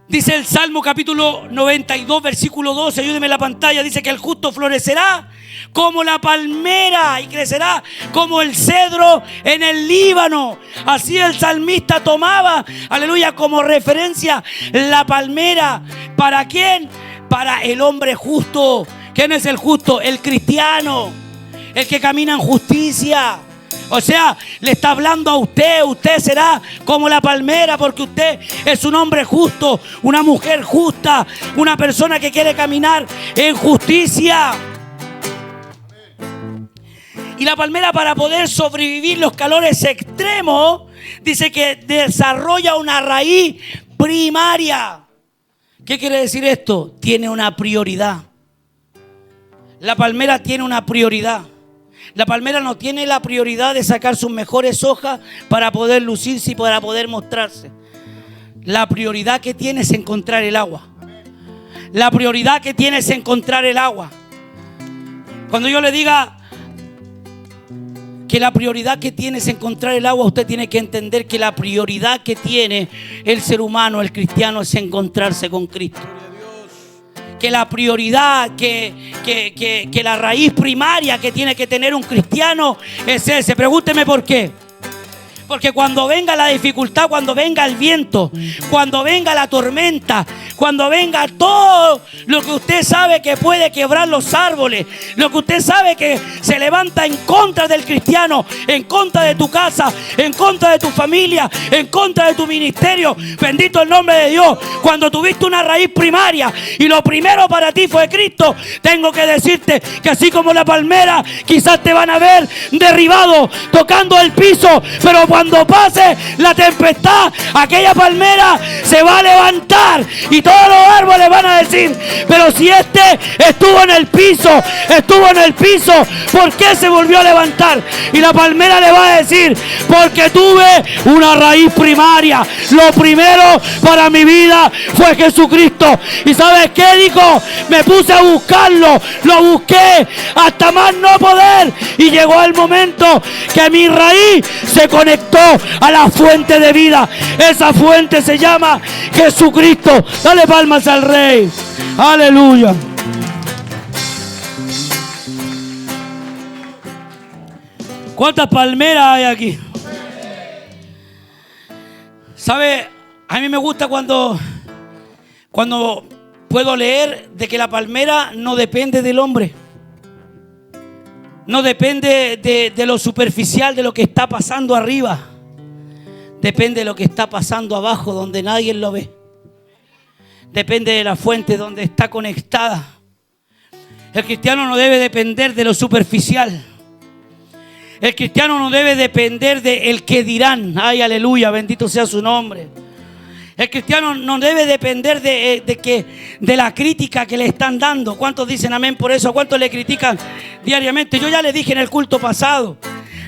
Dice el Salmo capítulo 92, versículo 12. Ayúdeme en la pantalla. Dice que el justo florecerá como la palmera y crecerá como el cedro en el Líbano. Así el salmista tomaba, aleluya, como referencia la palmera. ¿Para quién? Para el hombre justo. ¿Quién es el justo? El cristiano, el que camina en justicia. O sea, le está hablando a usted. Usted será como la palmera porque usted es un hombre justo, una mujer justa, una persona que quiere caminar en justicia. Y la palmera, para poder sobrevivir los calores extremos, dice que desarrolla una raíz primaria. ¿Qué quiere decir esto? Tiene una prioridad. La palmera tiene una prioridad. La palmera no tiene la prioridad de sacar sus mejores hojas para poder lucirse y para poder mostrarse. La prioridad que tiene es encontrar el agua. La prioridad que tiene es encontrar el agua. Cuando yo le diga que la prioridad que tiene es encontrar el agua, usted tiene que entender que la prioridad que tiene el ser humano, el cristiano, es encontrarse con Cristo. Que la prioridad, que la raíz primaria que tiene que tener un cristiano es ese. Pregúnteme por qué. Porque cuando venga la dificultad, cuando venga el viento, cuando venga la tormenta, cuando venga todo lo que usted sabe que puede quebrar los árboles, lo que usted sabe que se levanta en contra del cristiano, en contra de tu casa, en contra de tu familia, en contra de tu ministerio, bendito el nombre de Dios. Cuando tuviste una raíz primaria y lo primero para ti fue Cristo, tengo que decirte que así como la palmera, quizás te van a ver derribado, tocando el piso, pero cuando pase la tempestad, aquella palmera se va a levantar y todos los árboles van a decir, pero si este estuvo en el piso, ¿por qué se volvió a levantar? Y la palmera le va a decir, porque tuve una raíz primaria. Lo primero para mi vida fue Jesucristo. ¿Y sabes qué dijo? Me puse a buscarlo, lo busqué hasta más no poder, y llegó el momento que mi raíz se conectó a la fuente de vida. Esa fuente se llama Jesucristo. Dale palmas al Rey. Aleluya. ¿Cuántas palmeras hay aquí? ¿Sabe? A mí me gusta cuando puedo leer de que la palmera no depende del hombre. No depende de lo superficial, de lo que está pasando arriba. Depende de lo que está pasando abajo, donde nadie lo ve. Depende de la fuente donde está conectada. El cristiano no debe depender de lo superficial. El cristiano no debe depender de el que dirán. Ay, aleluya, bendito sea su nombre. El cristiano no debe depender de la crítica que le están dando. ¿Cuántos dicen amén por eso? ¿Cuántos le critican diariamente? Yo ya le dije en el culto pasado,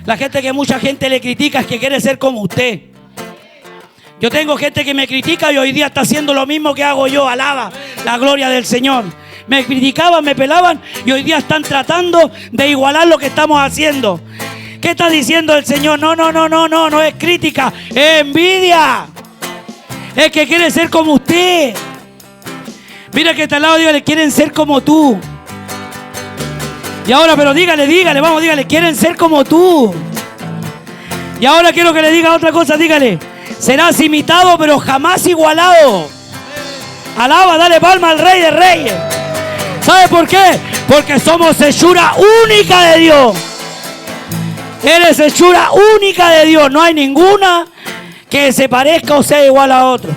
la gente que mucha gente le critica es que quiere ser como usted. Yo tengo gente que me critica y hoy día está haciendo lo mismo que hago yo. Alaba la gloria del Señor. Me criticaban, me pelaban y hoy día están tratando de igualar lo que estamos haciendo. ¿Qué está diciendo el Señor? No es crítica, es envidia. Es que quiere ser como usted. Mira que está al lado, dígale, quieren ser como tú. Y ahora, pero dígale, vamos, dígale, quieren ser como tú. Y ahora quiero que le diga otra cosa, dígale, serás imitado pero jamás igualado. Alaba, dale palma al Rey de Reyes. ¿Sabe por qué? Porque somos hechura única de Dios. Eres hechura única de Dios. No hay ninguna que se parezca o sea igual a otro.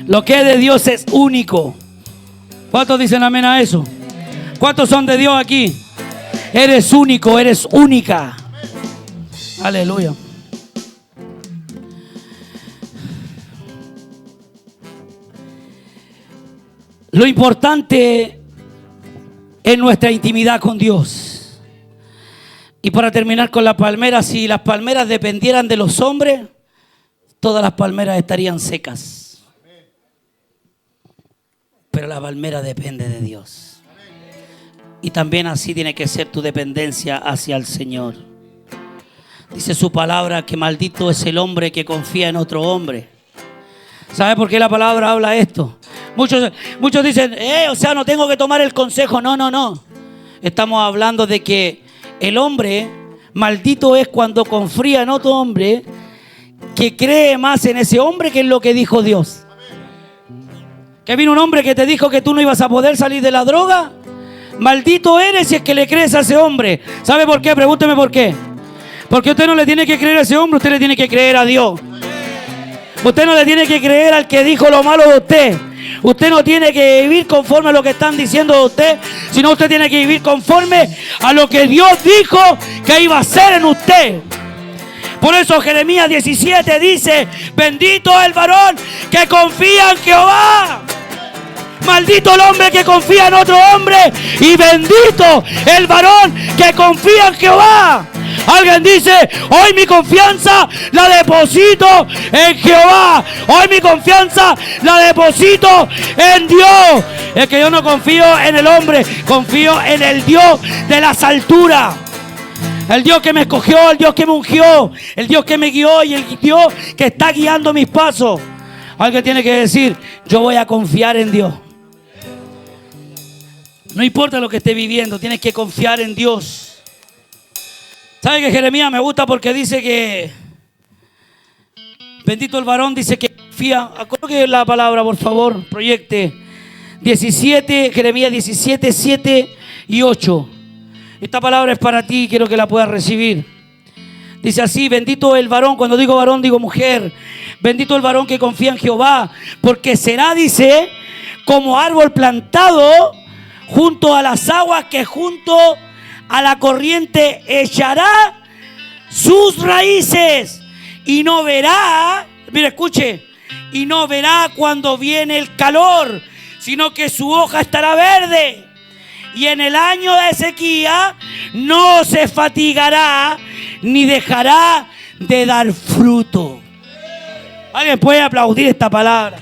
Lo que es de Dios es único. ¿Cuántos dicen amén a eso? ¿Cuántos son de Dios aquí? Eres único, eres única. Aleluya. Lo importante es nuestra intimidad con Dios. Y para terminar con las palmeras, si las palmeras dependieran de los hombres, todas las palmeras estarían secas. Pero la palmera depende de Dios. Y también así tiene que ser tu dependencia hacia el Señor. Dice su palabra que maldito es el hombre que confía en otro hombre. ¿Sabe por qué la palabra habla esto? Muchos dicen, o sea, no tengo que tomar el consejo. No. Estamos hablando de que el hombre, maldito es cuando confía en otro hombre que cree más en ese hombre que en lo que dijo Dios. Que vino un hombre que te dijo que tú no ibas a poder salir de la droga. Maldito eres si es que le crees a ese hombre. ¿Sabe por qué? Pregúnteme por qué. Porque usted no le tiene que creer a ese hombre, usted le tiene que creer a Dios. Usted no le tiene que creer al que dijo lo malo de usted. Usted no tiene que vivir conforme a lo que están diciendo de usted, sino usted tiene que vivir conforme a lo que Dios dijo que iba a hacer en usted. Por eso Jeremías 17 dice, bendito el varón que confía en Jehová. Maldito el hombre que confía en otro hombre y bendito el varón que confía en Jehová. Alguien dice, hoy mi confianza la deposito en Jehová. Hoy mi confianza la deposito en Dios. Es que yo no confío en el hombre, confío en el Dios de las alturas. El Dios que me escogió, el Dios que me ungió, el Dios que me guió y el Dios que está guiando mis pasos. Alguien tiene que decir, yo voy a confiar en Dios. No importa lo que esté viviendo, tienes que confiar en Dios. ¿Sabe que Jeremías me gusta porque dice que bendito el varón, dice que confía? Coloque la palabra, por favor, proyecte 17, Jeremías 17, 7 y 8. Esta palabra es para ti, quiero que la puedas recibir. Dice así, bendito el varón, cuando digo varón digo mujer. Bendito el varón que confía en Jehová, porque será, dice, como árbol plantado junto a las aguas, que junto a la corriente echará sus raíces y no verá, mire, escuche, y no verá cuando viene el calor, sino que su hoja estará verde, y en el año de sequía no se fatigará ni dejará de dar fruto. ¿Alguien puede aplaudir esta palabra?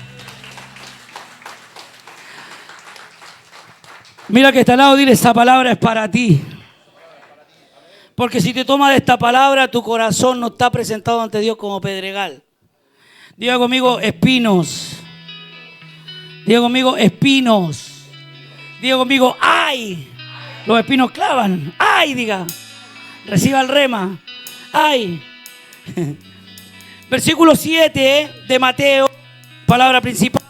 Mira que está al lado, dile, esta palabra es para ti. Porque si te tomas de esta palabra, tu corazón no está presentado ante Dios como pedregal. Diga conmigo, espinos. Diga conmigo, espinos. Diga conmigo, ¡ay! Los espinos clavan. ¡Ay! Diga. Reciba el rema. Ay. Versículo 7 de Mateo, palabra principal.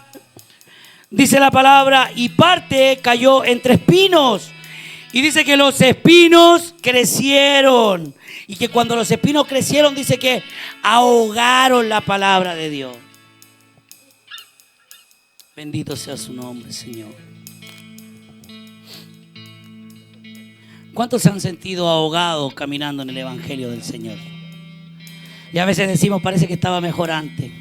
Dice la palabra, y parte cayó entre espinos. Y dice que los espinos crecieron. Y que cuando los espinos crecieron, dice que ahogaron la palabra de Dios. Bendito sea su nombre, Señor. ¿Cuántos se han sentido ahogados caminando en el Evangelio del Señor? Y a veces decimos, parece que estaba mejor antes.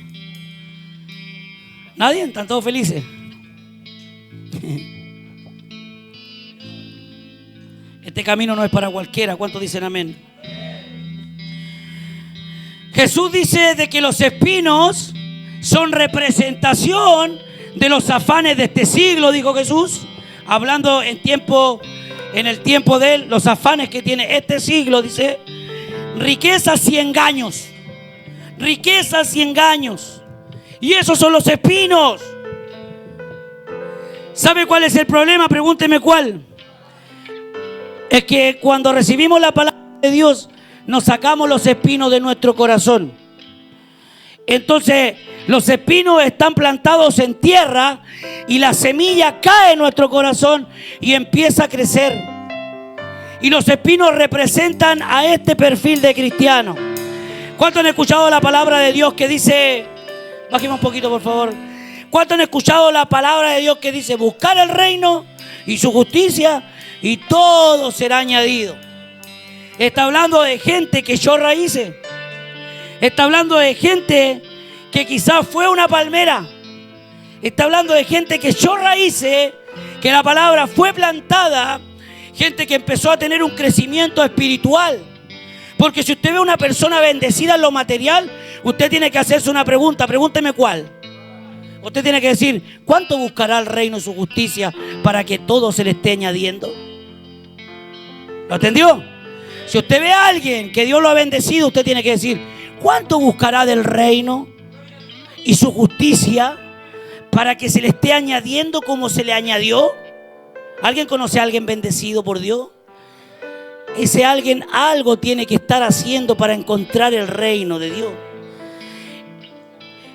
¿Nadie? ¿Están todos felices? Este camino no es para cualquiera. ¿Cuántos dicen amén? Jesús dice de que los espinos son representación de los afanes de este siglo, dijo Jesús, hablando en el tiempo de él, los afanes que tiene este siglo, dice, riquezas y engaños. Riquezas y engaños. Y esos son los espinos. ¿Sabe cuál es el problema? Pregúnteme cuál. Es que cuando recibimos la palabra de Dios, nos sacamos los espinos de nuestro corazón. Entonces, los espinos están plantados en tierra y la semilla cae en nuestro corazón y empieza a crecer. Y los espinos representan a este perfil de cristiano. ¿Cuántos han escuchado la palabra de Dios que dice, bájeme un poquito por favor? ¿Cuántos han escuchado la palabra de Dios que dice, buscar el reino y su justicia y todo será añadido? Está hablando de gente que echó raíces. Está hablando de gente que quizás fue una palmera. Está hablando de gente que echó raíces, que la palabra fue plantada. Gente que empezó a tener un crecimiento espiritual. Porque si usted ve a una persona bendecida en lo material, usted tiene que hacerse una pregunta. Pregúnteme cuál. Usted tiene que decir, ¿cuánto buscará el reino y su justicia para que todo se le esté añadiendo? ¿Lo entendió? Si usted ve a alguien que Dios lo ha bendecido, usted tiene que decir, ¿cuánto buscará del reino y su justicia para que se le esté añadiendo como se le añadió? ¿Alguien conoce a alguien bendecido por Dios? Ese alguien algo tiene que estar haciendo para encontrar el reino de Dios.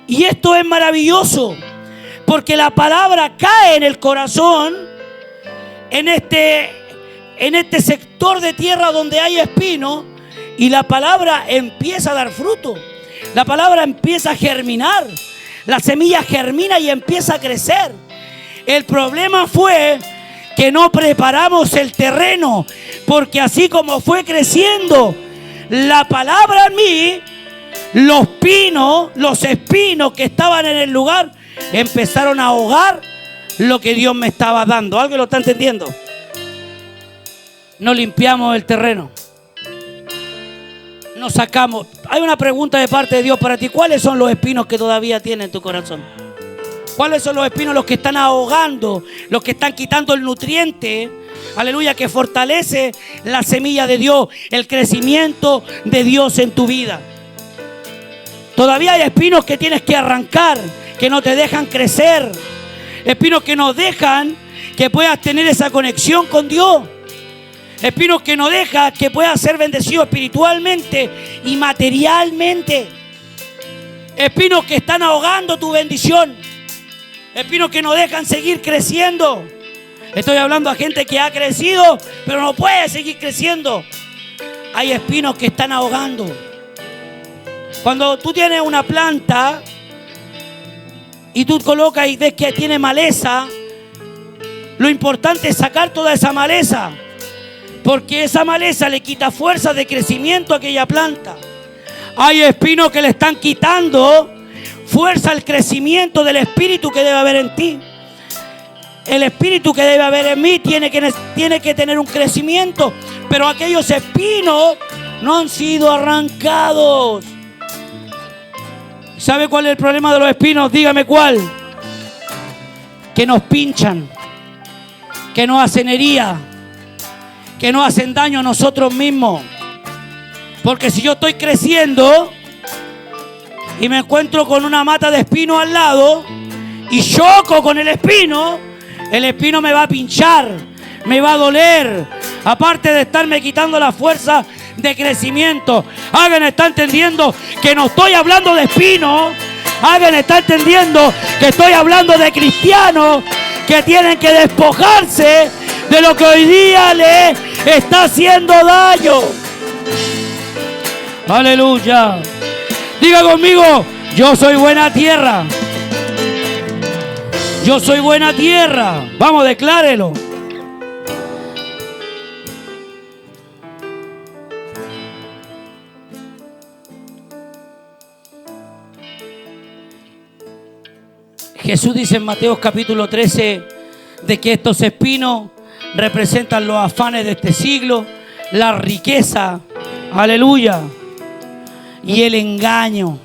Y esto es maravilloso, porque la palabra cae en el corazón, en este sector de tierra donde hay espinos, y la palabra empieza a dar fruto. La palabra empieza a germinar. La semilla germina y empieza a crecer. El problema fue que no preparamos el terreno, porque así como fue creciendo la palabra en mí, los espinos que estaban en el lugar empezaron a ahogar lo que Dios me estaba dando. ¿Alguien lo está entendiendo? No limpiamos el terreno. No sacamos. Hay una pregunta de parte de Dios para ti. ¿Cuáles son los espinos que todavía tienes en tu corazón? ¿Cuáles son los espinos los que están ahogando, los que están quitando el nutriente, aleluya, que fortalece la semilla de Dios, el crecimiento de Dios en tu vida? Todavía hay espinos que tienes que arrancar, que no te dejan crecer. Espinos que no dejan que puedas tener esa conexión con Dios. Espinos que no dejan que puedas ser bendecido espiritualmente y materialmente. Espinos que están ahogando tu bendición. Espinos que no dejan seguir creciendo. Estoy hablando a gente que ha crecido, pero no puede seguir creciendo. Hay espinos que están ahogando. Cuando tú tienes una planta y tú colocas y ves que tiene maleza, lo importante es sacar toda esa maleza, porque esa maleza le quita fuerza de crecimiento a aquella planta. Hay espinos que le están quitando fuerza al crecimiento del espíritu que debe haber en ti. El espíritu que debe haber en mí tiene que tener un crecimiento, pero aquellos espinos no han sido arrancados. ¿Sabe cuál es el problema de los espinos? Dígame cuál. Que nos pinchan, que nos hacen herida, que nos hacen daño a nosotros mismos. Porque si yo estoy creciendo y me encuentro con una mata de espino al lado y choco con el espino me va a pinchar, me va a doler. Aparte de estarme quitando la fuerza de crecimiento. Alguien está entendiendo que no estoy hablando de espinos. Alguien está entendiendo que estoy hablando de cristianos que tienen que despojarse de lo que hoy día le está haciendo daño. Aleluya. Diga conmigo, yo soy buena tierra. Yo soy buena tierra. Vamos, declárelo. Jesús dice en Mateo capítulo 13 de que estos espinos representan los afanes de este siglo, la riqueza, aleluya, y el engaño.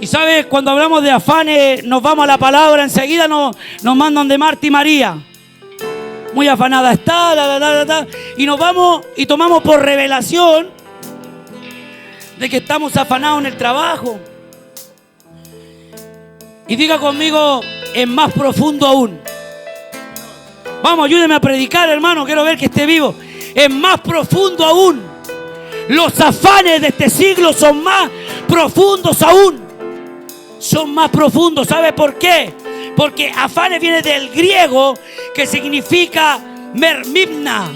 Y sabes, cuando hablamos de afanes, nos vamos a la palabra, enseguida nos mandan de Marta y María. Muy afanada está, y nos vamos y tomamos por revelación de que estamos afanados en el trabajo. Y diga conmigo, es más profundo aún. Vamos, ayúdeme a predicar, hermano, quiero ver que esté vivo. Es más profundo aún. Los afanes de este siglo son más profundos aún. Son más profundos, ¿sabe por qué? Porque afanes viene del griego que significa mermimna,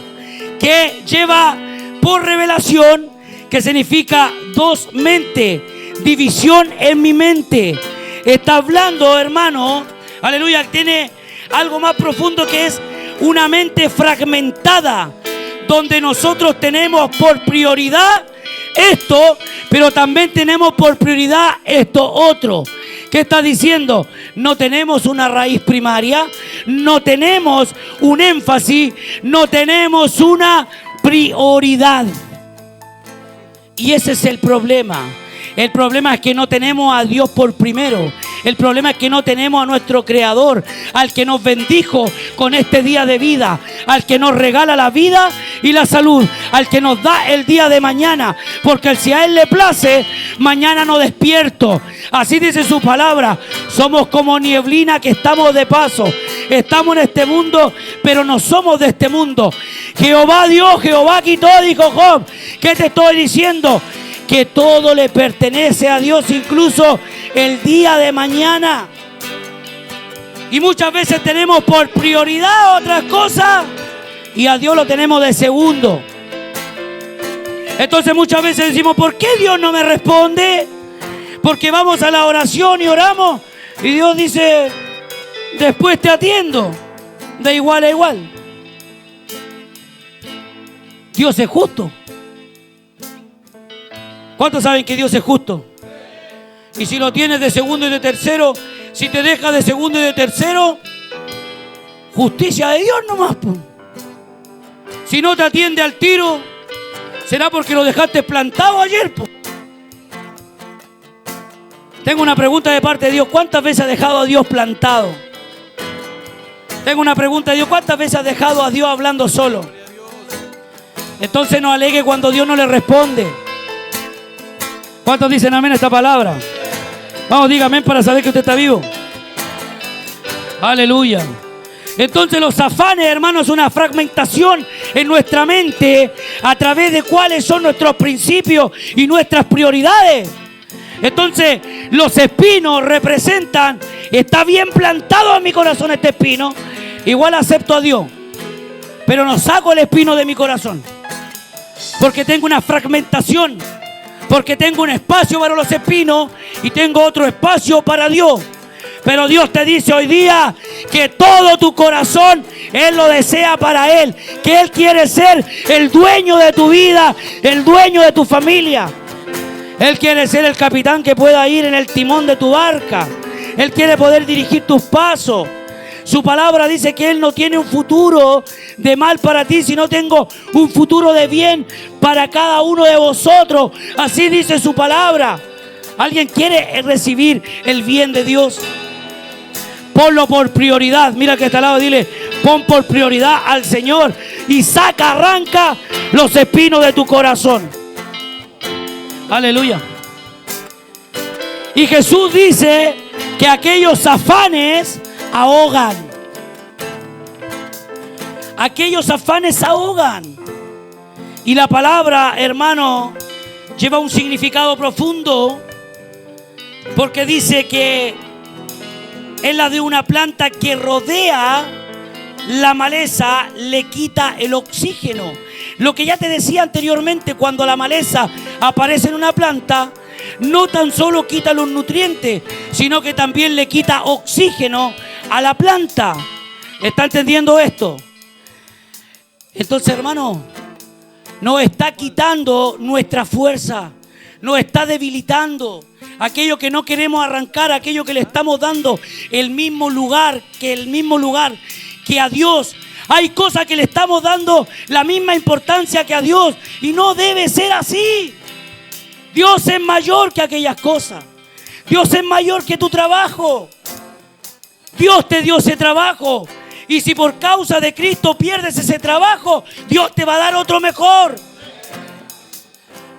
que lleva por revelación, que significa dos mentes, división en mi mente. Está hablando, hermano, aleluya, tiene algo más profundo que es una mente fragmentada, donde nosotros tenemos por prioridad esto, pero también tenemos por prioridad esto otro. ¿Qué está diciendo? No tenemos una raíz primaria, no tenemos un énfasis, no tenemos una prioridad. Y ese es el problema. El problema es que no tenemos a Dios por primero. El problema es que no tenemos a nuestro Creador, al que nos bendijo con este día de vida, al que nos regala la vida y la salud, al que nos da el día de mañana, porque si a Él le place, mañana no despierto. Así dice su palabra. Somos como nieblina que estamos de paso. Estamos en este mundo, pero no somos de este mundo. Jehová dio, Jehová quitó, dijo Job. ¿Qué te estoy diciendo? Que todo le pertenece a Dios, incluso el día de mañana. Y muchas veces tenemos por prioridad otras cosas y a Dios lo tenemos de segundo. Entonces muchas veces decimos, ¿por qué Dios no me responde? Porque vamos a la oración y oramos y Dios dice, después te atiendo, de igual a igual. Dios es justo. ¿Cuántos saben que Dios es justo? Y si lo tienes de segundo y de tercero, si te deja de segundo y de tercero, justicia de Dios nomás. Si no te atiende al tiro, será porque lo dejaste plantado ayer. Tengo una pregunta de parte de Dios. ¿Cuántas veces has dejado a Dios plantado? Tengo una pregunta de Dios. ¿Cuántas veces has dejado a Dios hablando solo? Entonces no alegue cuando Dios no le responde. ¿Cuántos dicen amén a esta palabra? Vamos, diga amén para saber que usted está vivo. Aleluya. Entonces los afanes, hermanos, es una fragmentación en nuestra mente a través de cuáles son nuestros principios y nuestras prioridades. Entonces los espinos representan, está bien plantado en mi corazón este espino, igual acepto a Dios, pero no saco el espino de mi corazón, porque tengo una fragmentación. Porque tengo un espacio para los espinos y tengo otro espacio para Dios. Pero Dios te dice hoy día que todo tu corazón Él lo desea para Él. Que Él quiere ser el dueño de tu vida, el dueño de tu familia. Él quiere ser el capitán que pueda ir en el timón de tu barca. Él quiere poder dirigir tus pasos. Su palabra dice que Él no tiene un futuro de mal para ti, sino tengo un futuro de bien para cada uno de vosotros. Así dice su palabra. ¿Alguien quiere recibir el bien de Dios? Ponlo por prioridad. Mira que está al lado, dile, pon por prioridad al Señor y arranca los espinos de tu corazón. Aleluya. Y Jesús dice que aquellos afanes ahogan. Aquellos afanes ahogan. Y la palabra, hermano, lleva un significado profundo, porque dice que es la de una planta que rodea la maleza, le quita el oxígeno. Lo que ya te decía anteriormente, cuando la maleza aparece en una planta, no tan solo quita los nutrientes, sino que también le quita oxígeno a la planta. ¿Está entendiendo esto? Entonces, hermano, nos está quitando nuestra fuerza, nos está debilitando. Aquello que no queremos arrancar, aquello que le estamos dando el mismo lugar que a Dios. Hay cosas que le estamos dando la misma importancia que a Dios, y no debe ser así. Dios es mayor que aquellas cosas. Dios es mayor que tu trabajo. Dios te dio ese trabajo, y si por causa de Cristo pierdes ese trabajo, Dios te va a dar otro mejor.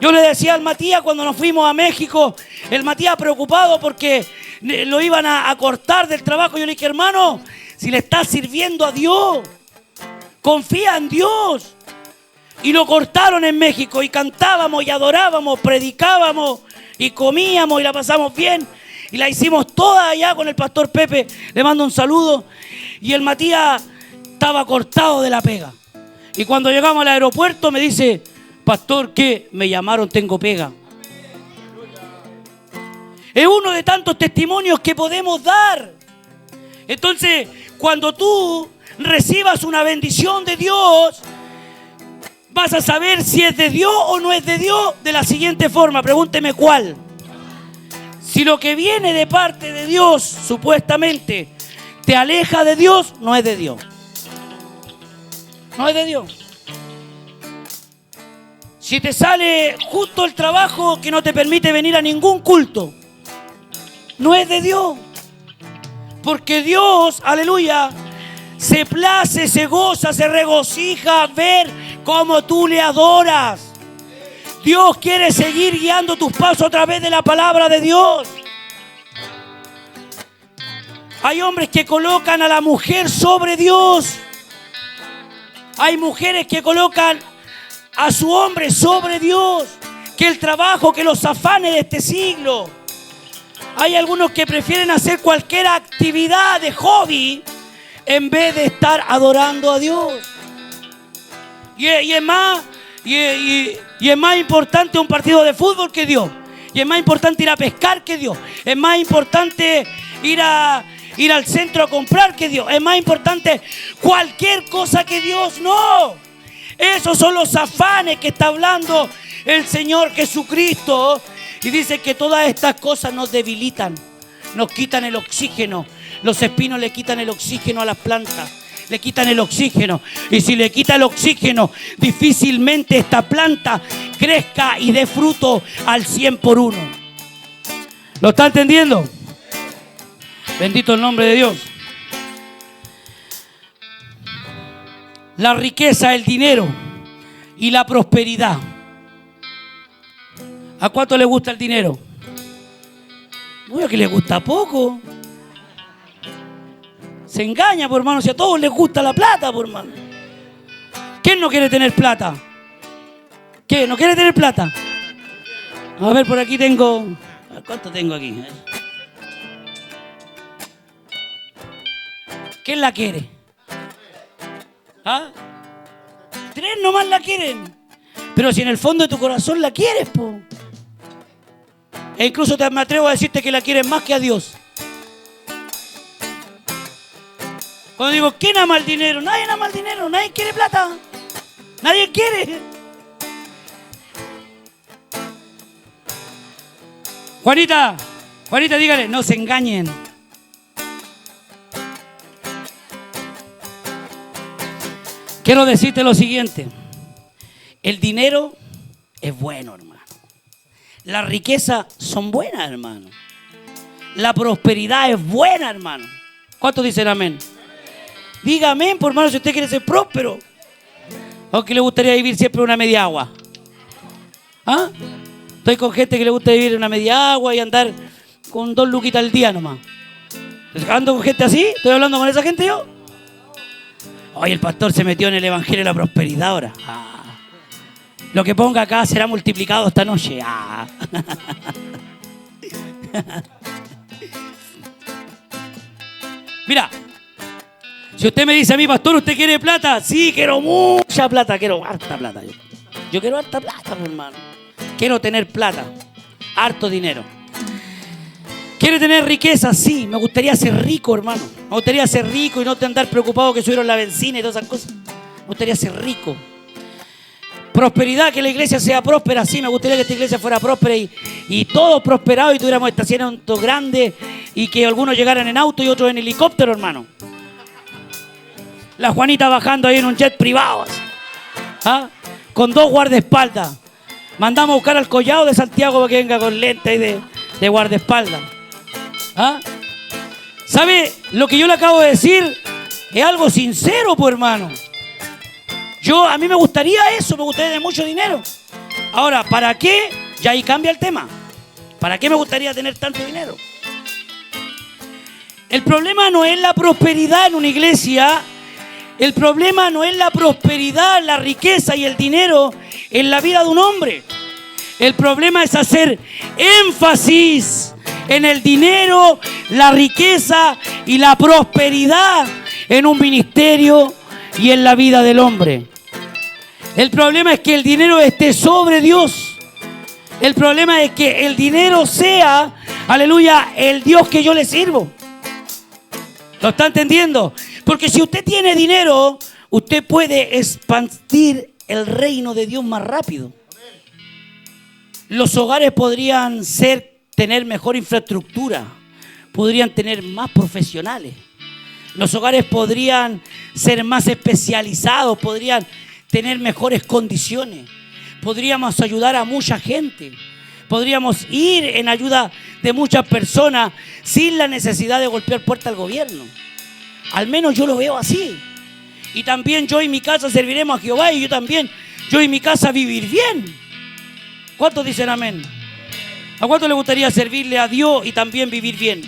Yo le decía al Matías cuando nos fuimos a México, el Matías preocupado porque lo iban a cortar del trabajo. Yo le dije, hermano, si le estás sirviendo a Dios, confía en Dios. Y lo cortaron en México, y cantábamos y adorábamos, predicábamos y comíamos y la pasamos bien. Y la hicimos toda allá con el pastor Pepe, le mando un saludo. Y el Matías estaba cortado de la pega. Y cuando llegamos al aeropuerto me dice, pastor, ¿qué? Me llamaron, tengo pega. Es uno de tantos testimonios que podemos dar. Entonces, cuando tú recibas una bendición de Dios, vas a saber si es de Dios o no es de Dios de la siguiente forma. Pregúnteme cuál. Si lo que viene de parte de Dios, supuestamente, te aleja de Dios, no es de Dios. No es de Dios. Si te sale justo el trabajo que no te permite venir a ningún culto, no es de Dios. Porque Dios, aleluya, se place, se goza, se regocija ver cómo tú le adoras. Dios quiere seguir guiando tus pasos a través de la palabra de Dios. Hay hombres que colocan a la mujer sobre Dios. Hay mujeres que colocan a su hombre sobre Dios, que el trabajo, que los afanes de este siglo. Hay algunos que prefieren hacer cualquier actividad de hobby en vez de estar adorando a Dios. Y es más importante un partido de fútbol que Dios. Y es más importante ir a pescar que Dios. Es más importante ir al centro a comprar que Dios. Es más importante cualquier cosa que Dios. No. Esos son los afanes que está hablando el Señor Jesucristo. Y dice que todas estas cosas nos debilitan, nos quitan el oxígeno. Los espinos le quitan el oxígeno a las plantas, le quitan el oxígeno. Y si le quita el oxígeno, difícilmente esta planta crezca y dé fruto al 100 por 1. ¿Lo está entendiendo? Bendito el nombre de Dios. La riqueza, el dinero y la prosperidad. ¿A cuánto le gusta el dinero? Bueno, que le gusta poco. Se engaña, por hermano, si a todos les gusta la plata, por hermano. ¿Quién no quiere tener plata? ¿Qué? ¿No quiere tener plata? A ver, por aquí tengo... ¿Cuánto tengo aquí? ¿Quién la quiere? ¿Ah? 3 nomás la quieren. Pero si en el fondo de tu corazón la quieres, po. E incluso me atrevo a decirte que la quieres más que a Dios. Cuando digo, ¿quién ama el dinero? Nadie ama el dinero, nadie quiere plata. Nadie quiere. Juanita, dígale, no se engañen. Quiero decirte lo siguiente. El dinero es bueno, hermano. Las riquezas son buenas, hermano. La prosperidad es buena, hermano. ¿Cuántos dicen amén? Diga amén, por hermano, si usted quiere ser próspero. ¿O que le gustaría vivir siempre una media agua? ¿Ah? Estoy con gente que le gusta vivir una media agua y andar con 2 luquitas al día nomás. ¿Ando con gente así? ¿Estoy hablando con esa gente yo? Hoy el pastor se metió en el evangelio de la prosperidad ahora. Lo que ponga acá será multiplicado esta noche. Ah. Mira, si usted me dice a mí, pastor, ¿usted quiere plata? Sí, quiero mucha plata, quiero harta plata. Yo quiero harta plata, mi hermano. Quiero tener plata, harto dinero. ¿Quiere tener riqueza? Sí, me gustaría ser rico, hermano. Me gustaría ser rico y no andar preocupado que subieron la benzina y todas esas cosas. Me gustaría ser rico. Prosperidad, que la iglesia sea próspera. Sí, me gustaría que esta iglesia fuera próspera y todos prosperados y tuviéramos estacionamientos grandes y que algunos llegaran en auto y otros en helicóptero, hermano. La Juanita bajando ahí en un jet privado. ¿Ah? Con 2 guardaespaldas. Mandamos a buscar al Collado de Santiago para que venga con lentes de guardaespaldas. ¿Ah? ¿Sabe? Lo que yo le acabo de decir es algo sincero, pues, hermano. A mí me gustaría eso, me gustaría tener mucho dinero. Ahora, ¿para qué? Ya ahí cambia el tema. ¿Para qué me gustaría tener tanto dinero? El problema no es la prosperidad en una iglesia. El problema no es la prosperidad, la riqueza y el dinero en la vida de un hombre. El problema es hacer énfasis en el dinero, la riqueza y la prosperidad en un ministerio y en la vida del hombre. El problema es que el dinero esté sobre Dios. El problema es que el dinero sea, aleluya, el Dios que yo le sirvo. ¿Lo está entendiendo? Porque si usted tiene dinero, usted puede expandir el reino de Dios más rápido. Los hogares podrían tener mejor infraestructura, podrían tener más profesionales. Los hogares podrían ser más especializados, podrían tener mejores condiciones. Podríamos ayudar a mucha gente. Podríamos ir en ayuda de muchas personas sin la necesidad de golpear puerta al gobierno. Al menos yo lo veo así. Y también yo y mi casa serviremos a Jehová y yo y mi casa vivir bien. ¿Cuántos dicen amén? ¿A cuánto le gustaría servirle a Dios y también vivir bien?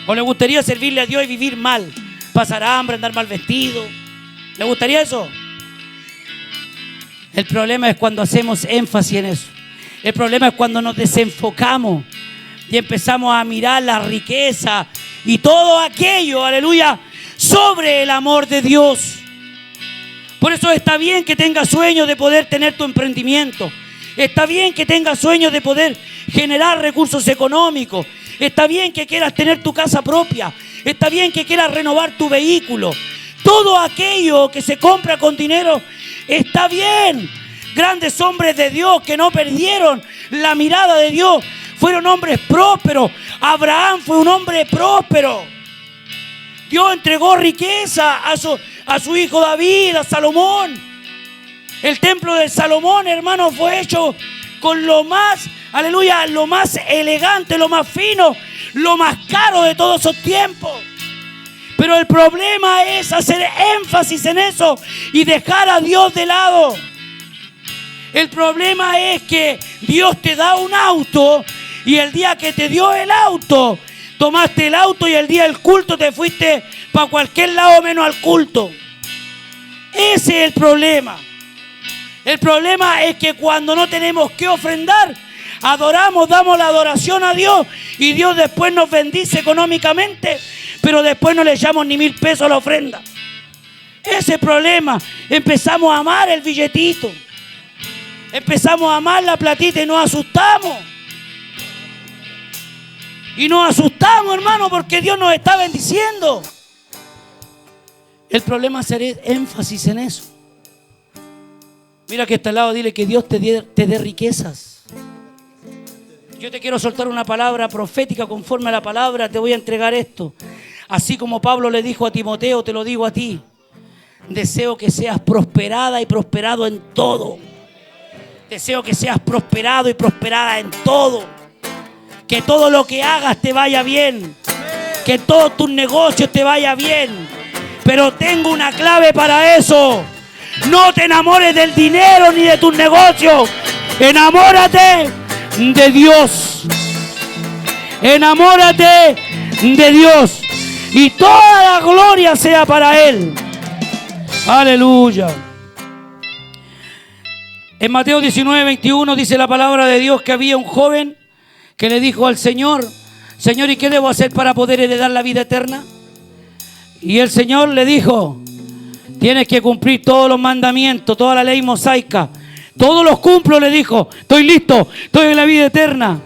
¿O le gustaría servirle a Dios y vivir mal? Pasar hambre, andar mal vestido. ¿Le gustaría eso? El problema es cuando hacemos énfasis en eso. El problema es cuando nos desenfocamos y empezamos a mirar la riqueza y todo aquello, aleluya, sobre el amor de Dios. Por eso está bien que tengas sueños de poder tener tu emprendimiento. Está bien que tengas sueños de poder generar recursos económicos. Está bien que quieras tener tu casa propia. Está bien que quieras renovar tu vehículo. Todo aquello que se compra con dinero está bien. Grandes hombres de Dios que no perdieron la mirada de Dios fueron hombres prósperos. Abraham fue un hombre próspero. Dios entregó riqueza a su hijo David, a Salomón. El templo de Salomón, hermano, fue hecho con lo más, aleluya, lo más elegante, lo más fino, lo más caro de todos esos tiempos. Pero el problema es hacer énfasis en eso y dejar a Dios de lado. El problema es que Dios te da un auto y el día que te dio el auto, tomaste el auto y el día del culto te fuiste para cualquier lado menos al culto. Ese es el problema. El problema es que cuando no tenemos que ofrendar, adoramos, damos la adoración a Dios y Dios después nos bendice económicamente, pero después no le echamos ni 1,000 pesos a la ofrenda. Ese es el problema. Empezamos a amar el billetito. Empezamos a amar la platita y nos asustamos. Y nos asustamos, hermano, porque Dios nos está bendiciendo. El problema es hacer énfasis en eso. Mira que está al lado, dile que Dios te dé riquezas. Yo te quiero soltar una palabra profética conforme a la palabra. Te voy a entregar esto. Así como Pablo le dijo a Timoteo, te lo digo a ti. Deseo que seas prosperada y prosperado en todo. Deseo que seas prosperado y prosperada en todo. Que todo lo que hagas te vaya bien. Que todos tus negocios te vaya bien. Pero tengo una clave para eso. No te enamores del dinero ni de tus negocios. Enamórate de Dios. Enamórate de Dios. Y toda la gloria sea para Él. Aleluya. En Mateo 19:21 dice la palabra de Dios que había un joven que le dijo al Señor: Señor, ¿y qué debo hacer para poder heredar la vida eterna? Y el Señor le dijo: tienes que cumplir todos los mandamientos, toda la ley mosaica. Todos los cumplo, le dijo. Estoy listo, estoy en la vida eterna.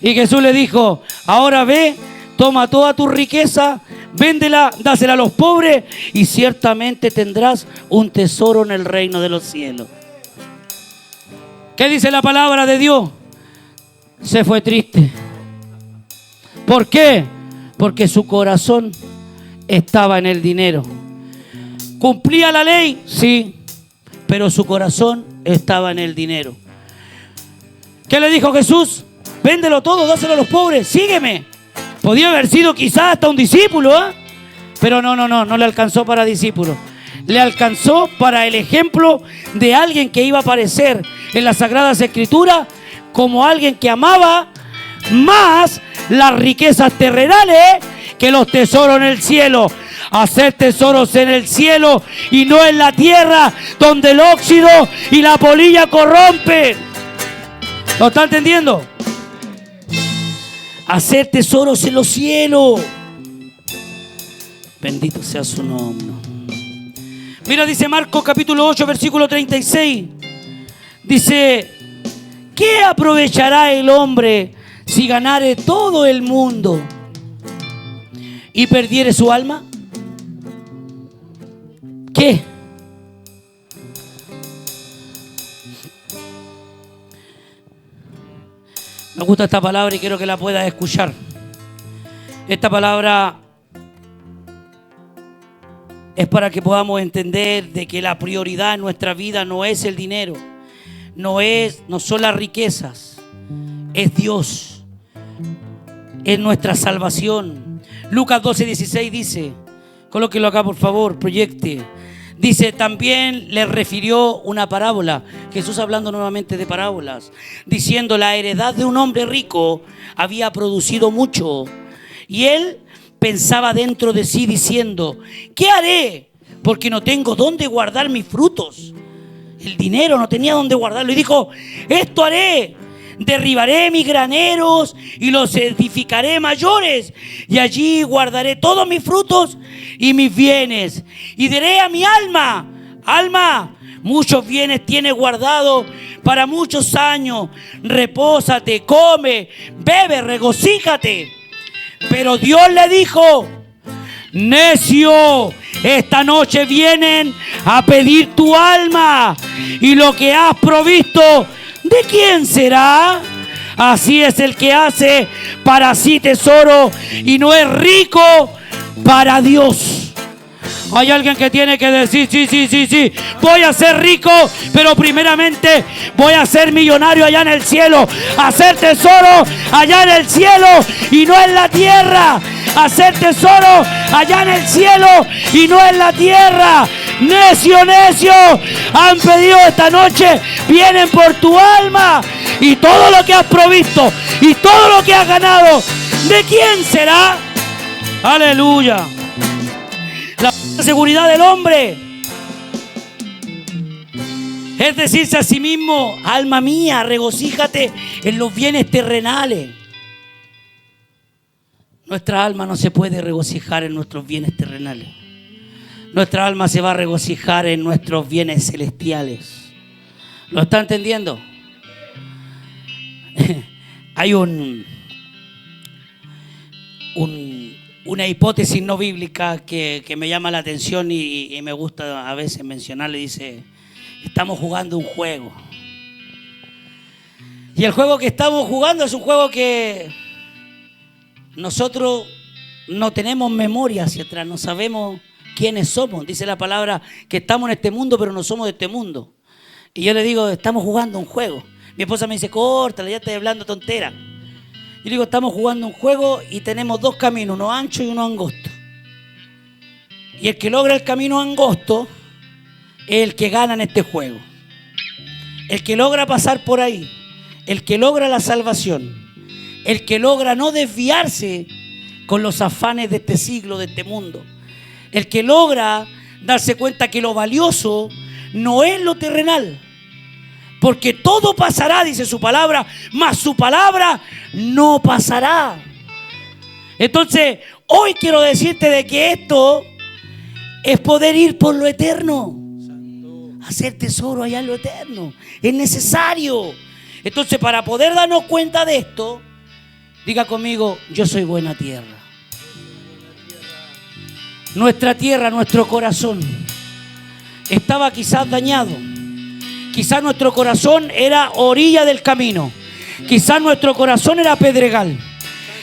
Y Jesús le dijo: ahora ve, toma toda tu riqueza, véndela, dásela a los pobres y ciertamente tendrás un tesoro en el reino de los cielos. ¿Qué dice la palabra de Dios? Se fue triste. ¿Por qué? Porque su corazón estaba en el dinero. ¿Cumplía la ley? Sí, pero su corazón estaba en el dinero. ¿Qué le dijo Jesús? Véndelo todo, dáselo a los pobres, sígueme. Podía haber sido quizás hasta un discípulo, ¿eh? Pero no le alcanzó para discípulo. Le alcanzó para el ejemplo de alguien que iba a aparecer en las Sagradas Escrituras como alguien que amaba más las riquezas terrenales que los tesoros en el cielo. Hacer tesoros en el cielo y no en la tierra, donde el óxido y la polilla corrompen. ¿Lo está entendiendo? Hacer tesoros en los cielos. Bendito sea su nombre. Mira, dice Marcos capítulo 8, versículo 36. Dice: ¿qué aprovechará el hombre si ganare todo el mundo y perdiere su alma? ¿Qué? Me gusta esta palabra y quiero que la puedas escuchar. Esta palabra es para que podamos entender de que la prioridad en nuestra vida no es el dinero, no son las riquezas, es Dios, es nuestra salvación. Lucas 12:16 dice, colóquelo acá por favor, proyecte. Dice, también le refirió una parábola, Jesús hablando nuevamente de parábolas, diciendo: la heredad de un hombre rico había producido mucho, y él pensaba dentro de sí diciendo: ¿qué haré? Porque no tengo dónde guardar mis frutos. El dinero no tenía dónde guardarlo, y dijo: esto haré, derribaré mis graneros y los edificaré mayores, y allí guardaré todos mis frutos y mis bienes, y diré a mi alma: alma, muchos bienes tienes guardado para muchos años, repósate, come, bebe, regocíjate. Pero Dios le dijo: necio, esta noche vienen a pedir tu alma, y lo que has provisto, ¿de quién será? Así es el que hace para sí tesoro y no es rico para Dios. Hay alguien que tiene que decir: sí, voy a ser rico, pero primeramente voy a ser millonario allá en el cielo. Hacer tesoro allá en el cielo y no en la tierra. Hacer tesoro allá en el cielo y no en la tierra. Necio, necio, han pedido esta noche, vienen por tu alma, y todo lo que has provisto y todo lo que has ganado, ¿de quién será? Aleluya. La seguridad del hombre es decirse a sí mismo: alma mía, regocíjate en los bienes terrenales. Nuestra alma no se puede regocijar en nuestros bienes terrenales. Nuestra alma se va a regocijar en nuestros bienes celestiales. ¿Lo está entendiendo? Hay una hipótesis no bíblica que me llama la atención y me gusta a veces mencionarle. Dice: estamos jugando un juego. Y el juego que estamos jugando es un juego que nosotros no tenemos memoria hacia atrás, no sabemos quiénes somos. Dice la palabra que estamos en este mundo, pero no somos de este mundo. Y yo le digo: estamos jugando un juego. Mi esposa me dice: córtale, ya estoy hablando tontera. Yo le digo: estamos jugando un juego y tenemos dos caminos, uno ancho y uno angosto. Y el que logra el camino angosto es el que gana en este juego. El que logra pasar por ahí, el que logra la salvación, el que logra no desviarse con los afanes de este siglo, de este mundo, el que logra darse cuenta que lo valioso no es lo terrenal, Porque todo pasará, dice su palabra, mas su palabra no pasará. Entonces, hoy quiero decirte de que esto es poder ir por lo eterno. Hacer tesoro allá en lo eterno. Es necesario. Entonces, para poder darnos cuenta de esto, diga conmigo, yo soy buena tierra. Nuestra tierra, nuestro corazón, estaba quizás dañado. Quizás nuestro corazón era orilla del camino. Quizás nuestro corazón era pedregal.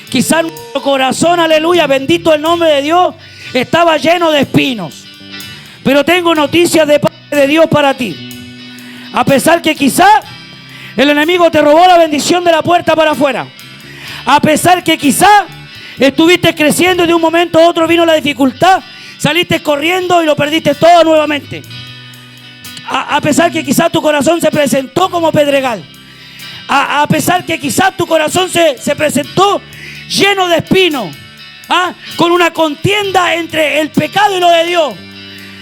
Quizás nuestro corazón, aleluya, bendito el nombre de Dios, estaba lleno de espinos. Pero tengo noticias de parte de Dios para ti. A pesar que quizás el enemigo te robó la bendición de la puerta para afuera. A pesar que quizás estuviste creciendo y de un momento a otro vino la dificultad, saliste corriendo y lo perdiste todo nuevamente. A pesar que quizás tu corazón se presentó como pedregal. A pesar que quizás tu corazón se presentó lleno de espinos. Con una contienda entre el pecado y lo de Dios.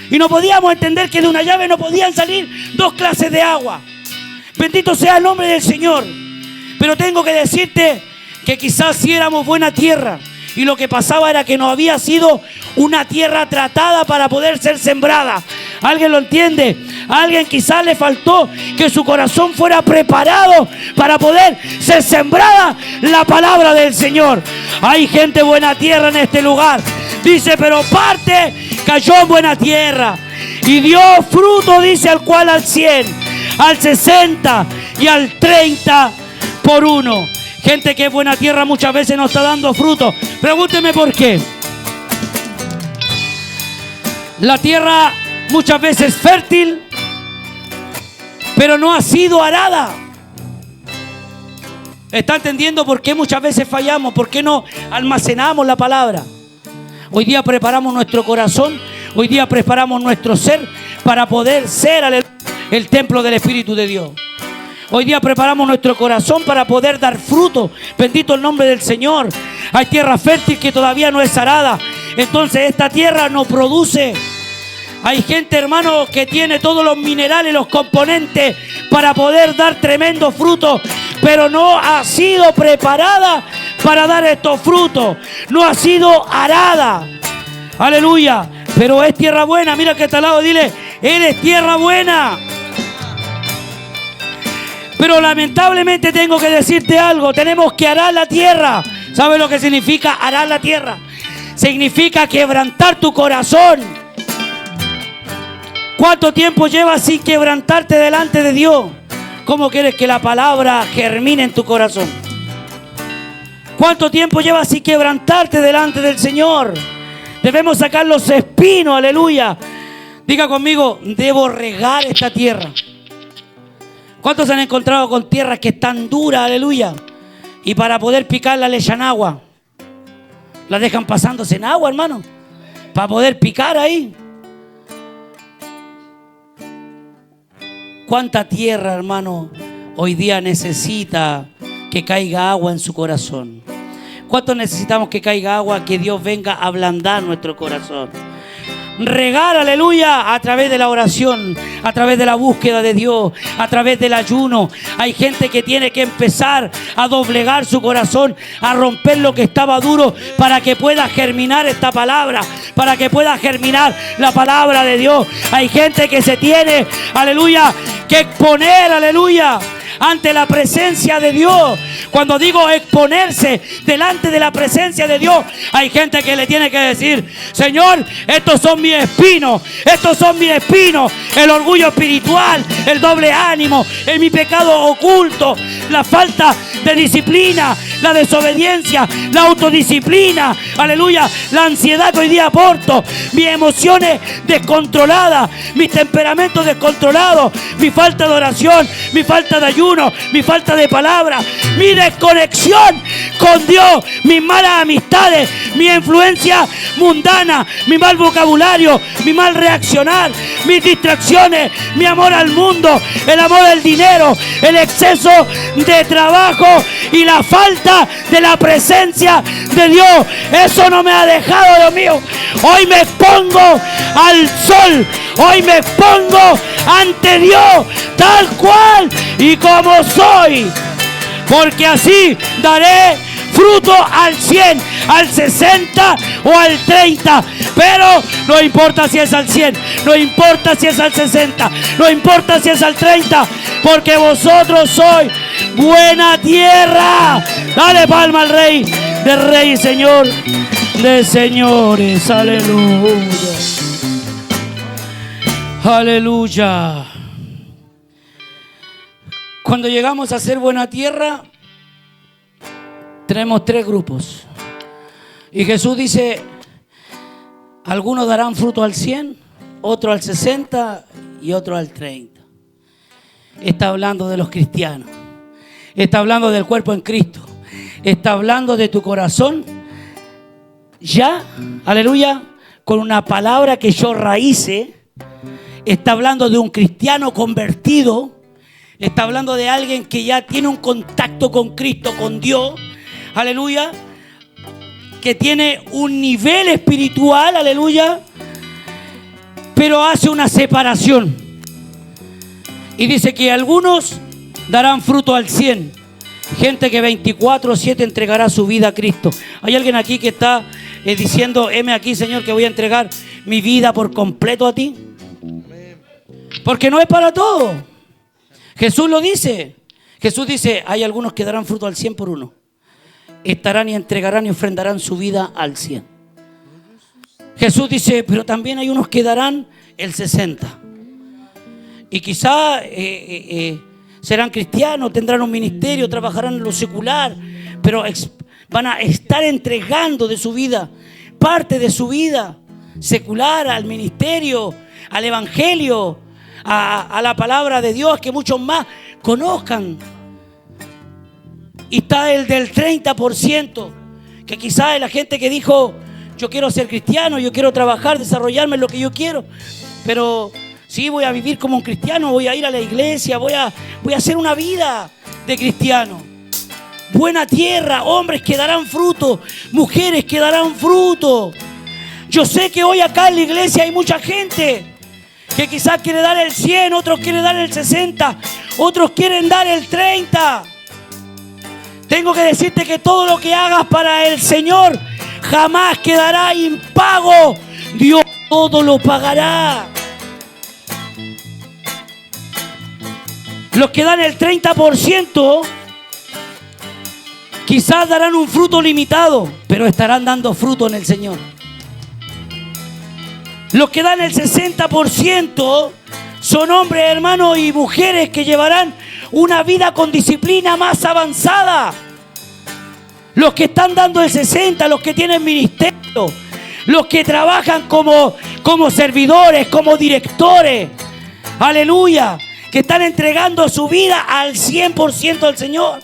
Y no podíamos entender que de una llave no podían salir dos clases de agua. Bendito sea el nombre del Señor. Pero tengo que decirte que quizás sí éramos buena tierra. Y lo que pasaba era que no había sido una tierra tratada para poder ser sembrada. ¿Alguien lo entiende? A alguien quizás le faltó que su corazón fuera preparado para poder ser sembrada la palabra del Señor. Hay gente buena tierra en este lugar. Dice, pero parte cayó en buena tierra y dio fruto, dice, al cual al 100, al 60 y al 30 por uno. Gente que es buena tierra muchas veces no está dando fruto. Pregúnteme por qué. La tierra muchas veces fértil, pero no ha sido arada. ¿Está entendiendo por qué muchas veces fallamos? ¿Por qué no almacenamos la palabra? Hoy día preparamos nuestro corazón, hoy día preparamos nuestro ser para poder ser el templo del Espíritu de Dios. Hoy día preparamos nuestro corazón para poder dar fruto. Bendito el nombre del Señor. Hay tierra fértil que todavía no es arada. Entonces esta tierra no produce. Hay gente, hermano, que tiene todos los minerales, los componentes para poder dar tremendo fruto, pero no ha sido preparada para dar estos frutos. No ha sido arada. Aleluya. Pero es tierra buena. Mira que está al lado, dile, eres tierra buena. Pero lamentablemente tengo que decirte algo. Tenemos que arar la tierra. ¿Sabes lo que significa arar la tierra? Significa quebrantar tu corazón. ¿Cuánto tiempo llevas sin quebrantarte delante de Dios? ¿Cómo quieres que la palabra germine en tu corazón? ¿Cuánto tiempo llevas sin quebrantarte delante del Señor? Debemos sacar los espinos, aleluya. Diga conmigo, debo regar esta tierra. ¿Cuántos se han encontrado con tierras que están duras, aleluya? Y para poder picarla le echan agua. La dejan pasándose en agua, hermano, para poder picar ahí. ¿Cuánta tierra, hermano, hoy día necesita que caiga agua en su corazón? ¿Cuánto necesitamos que caiga agua, que Dios venga a ablandar nuestro corazón? Regar, aleluya, a través de la oración, a través de la búsqueda de Dios, a través del ayuno. Hay gente que tiene que empezar a doblegar su corazón, a romper lo que estaba duro para que pueda germinar esta palabra, para que pueda germinar la palabra de Dios. Hay gente que se tiene, aleluya, que exponer, aleluya, ante la presencia de Dios. Cuando digo exponerse delante de la presencia de Dios, hay gente que le tiene que decir, Señor, estos son mis espinos, estos son mis espinos, el orgullo espiritual, el doble ánimo, mi pecado oculto, la falta de disciplina, la desobediencia, la autodisciplina, aleluya, la ansiedad que hoy día porto, mis emociones descontroladas, mis temperamentos descontrolados, mi falta de oración, mi falta de ayuno, mi falta de palabra, mi desconexión con Dios, mis malas amistades, mi influencia mundana, mi mal vocabulario, mi mal reaccionar, mis distracciones, mi amor al mundo, el amor al dinero, el exceso de trabajo y la falta falta de la presencia de Dios. Eso no me ha dejado, Dios mío. Hoy me expongo al sol. Hoy me expongo ante Dios tal cual y como soy. Porque así daré fruto al 100, al 60 o al 30. Pero no importa si es al 100, no importa si es al 60, no importa si es al 30, porque vosotros sois buena tierra. Dale palma al Rey de Reyes, Señor de señores. Aleluya. Aleluya. Cuando llegamos a ser buena tierra, tenemos 3 grupos. Y Jesús dice, algunos darán fruto al 100, otros al 60 y otros al 30. Está hablando de los cristianos. Está hablando del cuerpo en Cristo. Está hablando de tu corazón. Ya, aleluya, con una palabra que echó raíces. Está hablando de un cristiano convertido. Está hablando de alguien que ya tiene un contacto con Cristo, con Dios. Aleluya. Que tiene un nivel espiritual, aleluya. Pero hace una separación. Y dice que algunos darán fruto al 100. Gente que 24/7 entregará su vida a Cristo. ¿Hay alguien aquí que está diciendo, heme aquí, Señor, que voy a entregar mi vida por completo a ti? Porque no es para todo. Jesús lo dice. Jesús dice, hay algunos que darán fruto al 100 por uno. Estarán y entregarán y ofrendarán su vida al 100. Jesús dice, pero también hay unos que darán el 60. Y quizá serán cristianos, tendrán un ministerio, trabajarán en lo secular, pero van a estar entregando de su vida, parte de su vida secular al ministerio, al evangelio, a la palabra de Dios, que muchos más conozcan. Y está el del 30%, que quizás es la gente que dijo, yo quiero ser cristiano, yo quiero trabajar, desarrollarme en lo que yo quiero, pero sí, voy a vivir como un cristiano, voy a ir a la iglesia, voy a hacer una vida de cristiano. Buena tierra, hombres que darán fruto, mujeres que darán fruto. Yo sé que hoy acá en la iglesia hay mucha gente que quizás quiere dar el 100, otros quieren dar el 60, otros quieren dar el 30. Tengo que decirte que todo lo que hagas para el Señor jamás quedará impago. Dios todo lo pagará. Los que dan el 30% quizás darán un fruto limitado, pero estarán dando fruto en el Señor. Los que dan el 60% son hombres, hermanos y mujeres que llevarán una vida con disciplina más avanzada. Los que están dando el 60%, los que tienen ministerio, los que trabajan como servidores, como directores, aleluya, que están entregando su vida al 100% al Señor,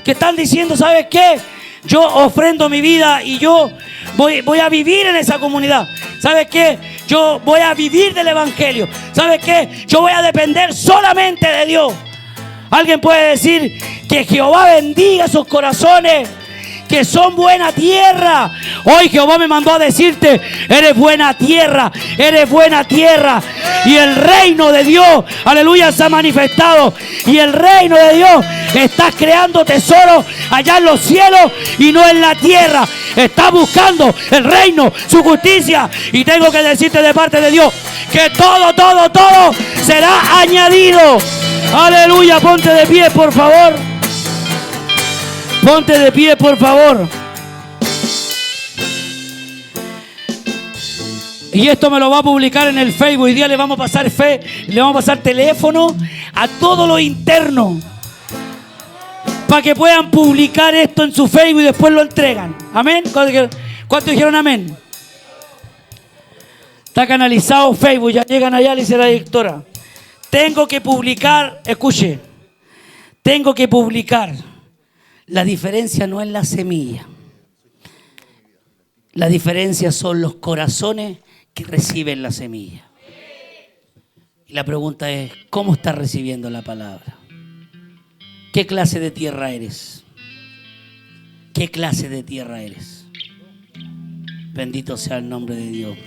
que están diciendo, ¿sabes qué? Yo ofrendo mi vida y yo voy a vivir en esa comunidad. ¿Sabes qué? Yo voy a vivir del evangelio. ¿Sabes qué? Yo voy a depender solamente de Dios. Alguien puede decir que Jehová bendiga sus corazones, que son buena tierra. Hoy Jehová me mandó a decirte, eres buena tierra, eres buena tierra. Y el reino de Dios, aleluya, se ha manifestado. Y el reino de Dios, estás creando tesoros allá en los cielos y no en la tierra. Estás buscando el reino, su justicia. Y tengo que decirte de parte de Dios que todo será añadido. Aleluya, ponte de pie, por favor. Ponte de pie, por favor. Y esto me lo va a publicar en el Facebook. Hoy día le vamos a pasar le vamos a pasar teléfono a todo lo interno, para que puedan publicar esto en su Facebook y después lo entregan. Amén. ¿Cuántos dijeron amén? Está canalizado Facebook. Ya llegan allá, le dice la directora. Tengo que publicar, escuche, tengo que publicar. La diferencia no es la semilla. La diferencia son los corazones que reciben la semilla. Y la pregunta es, ¿cómo estás recibiendo la palabra? ¿Qué clase de tierra eres? ¿Qué clase de tierra eres? Bendito sea el nombre de Dios.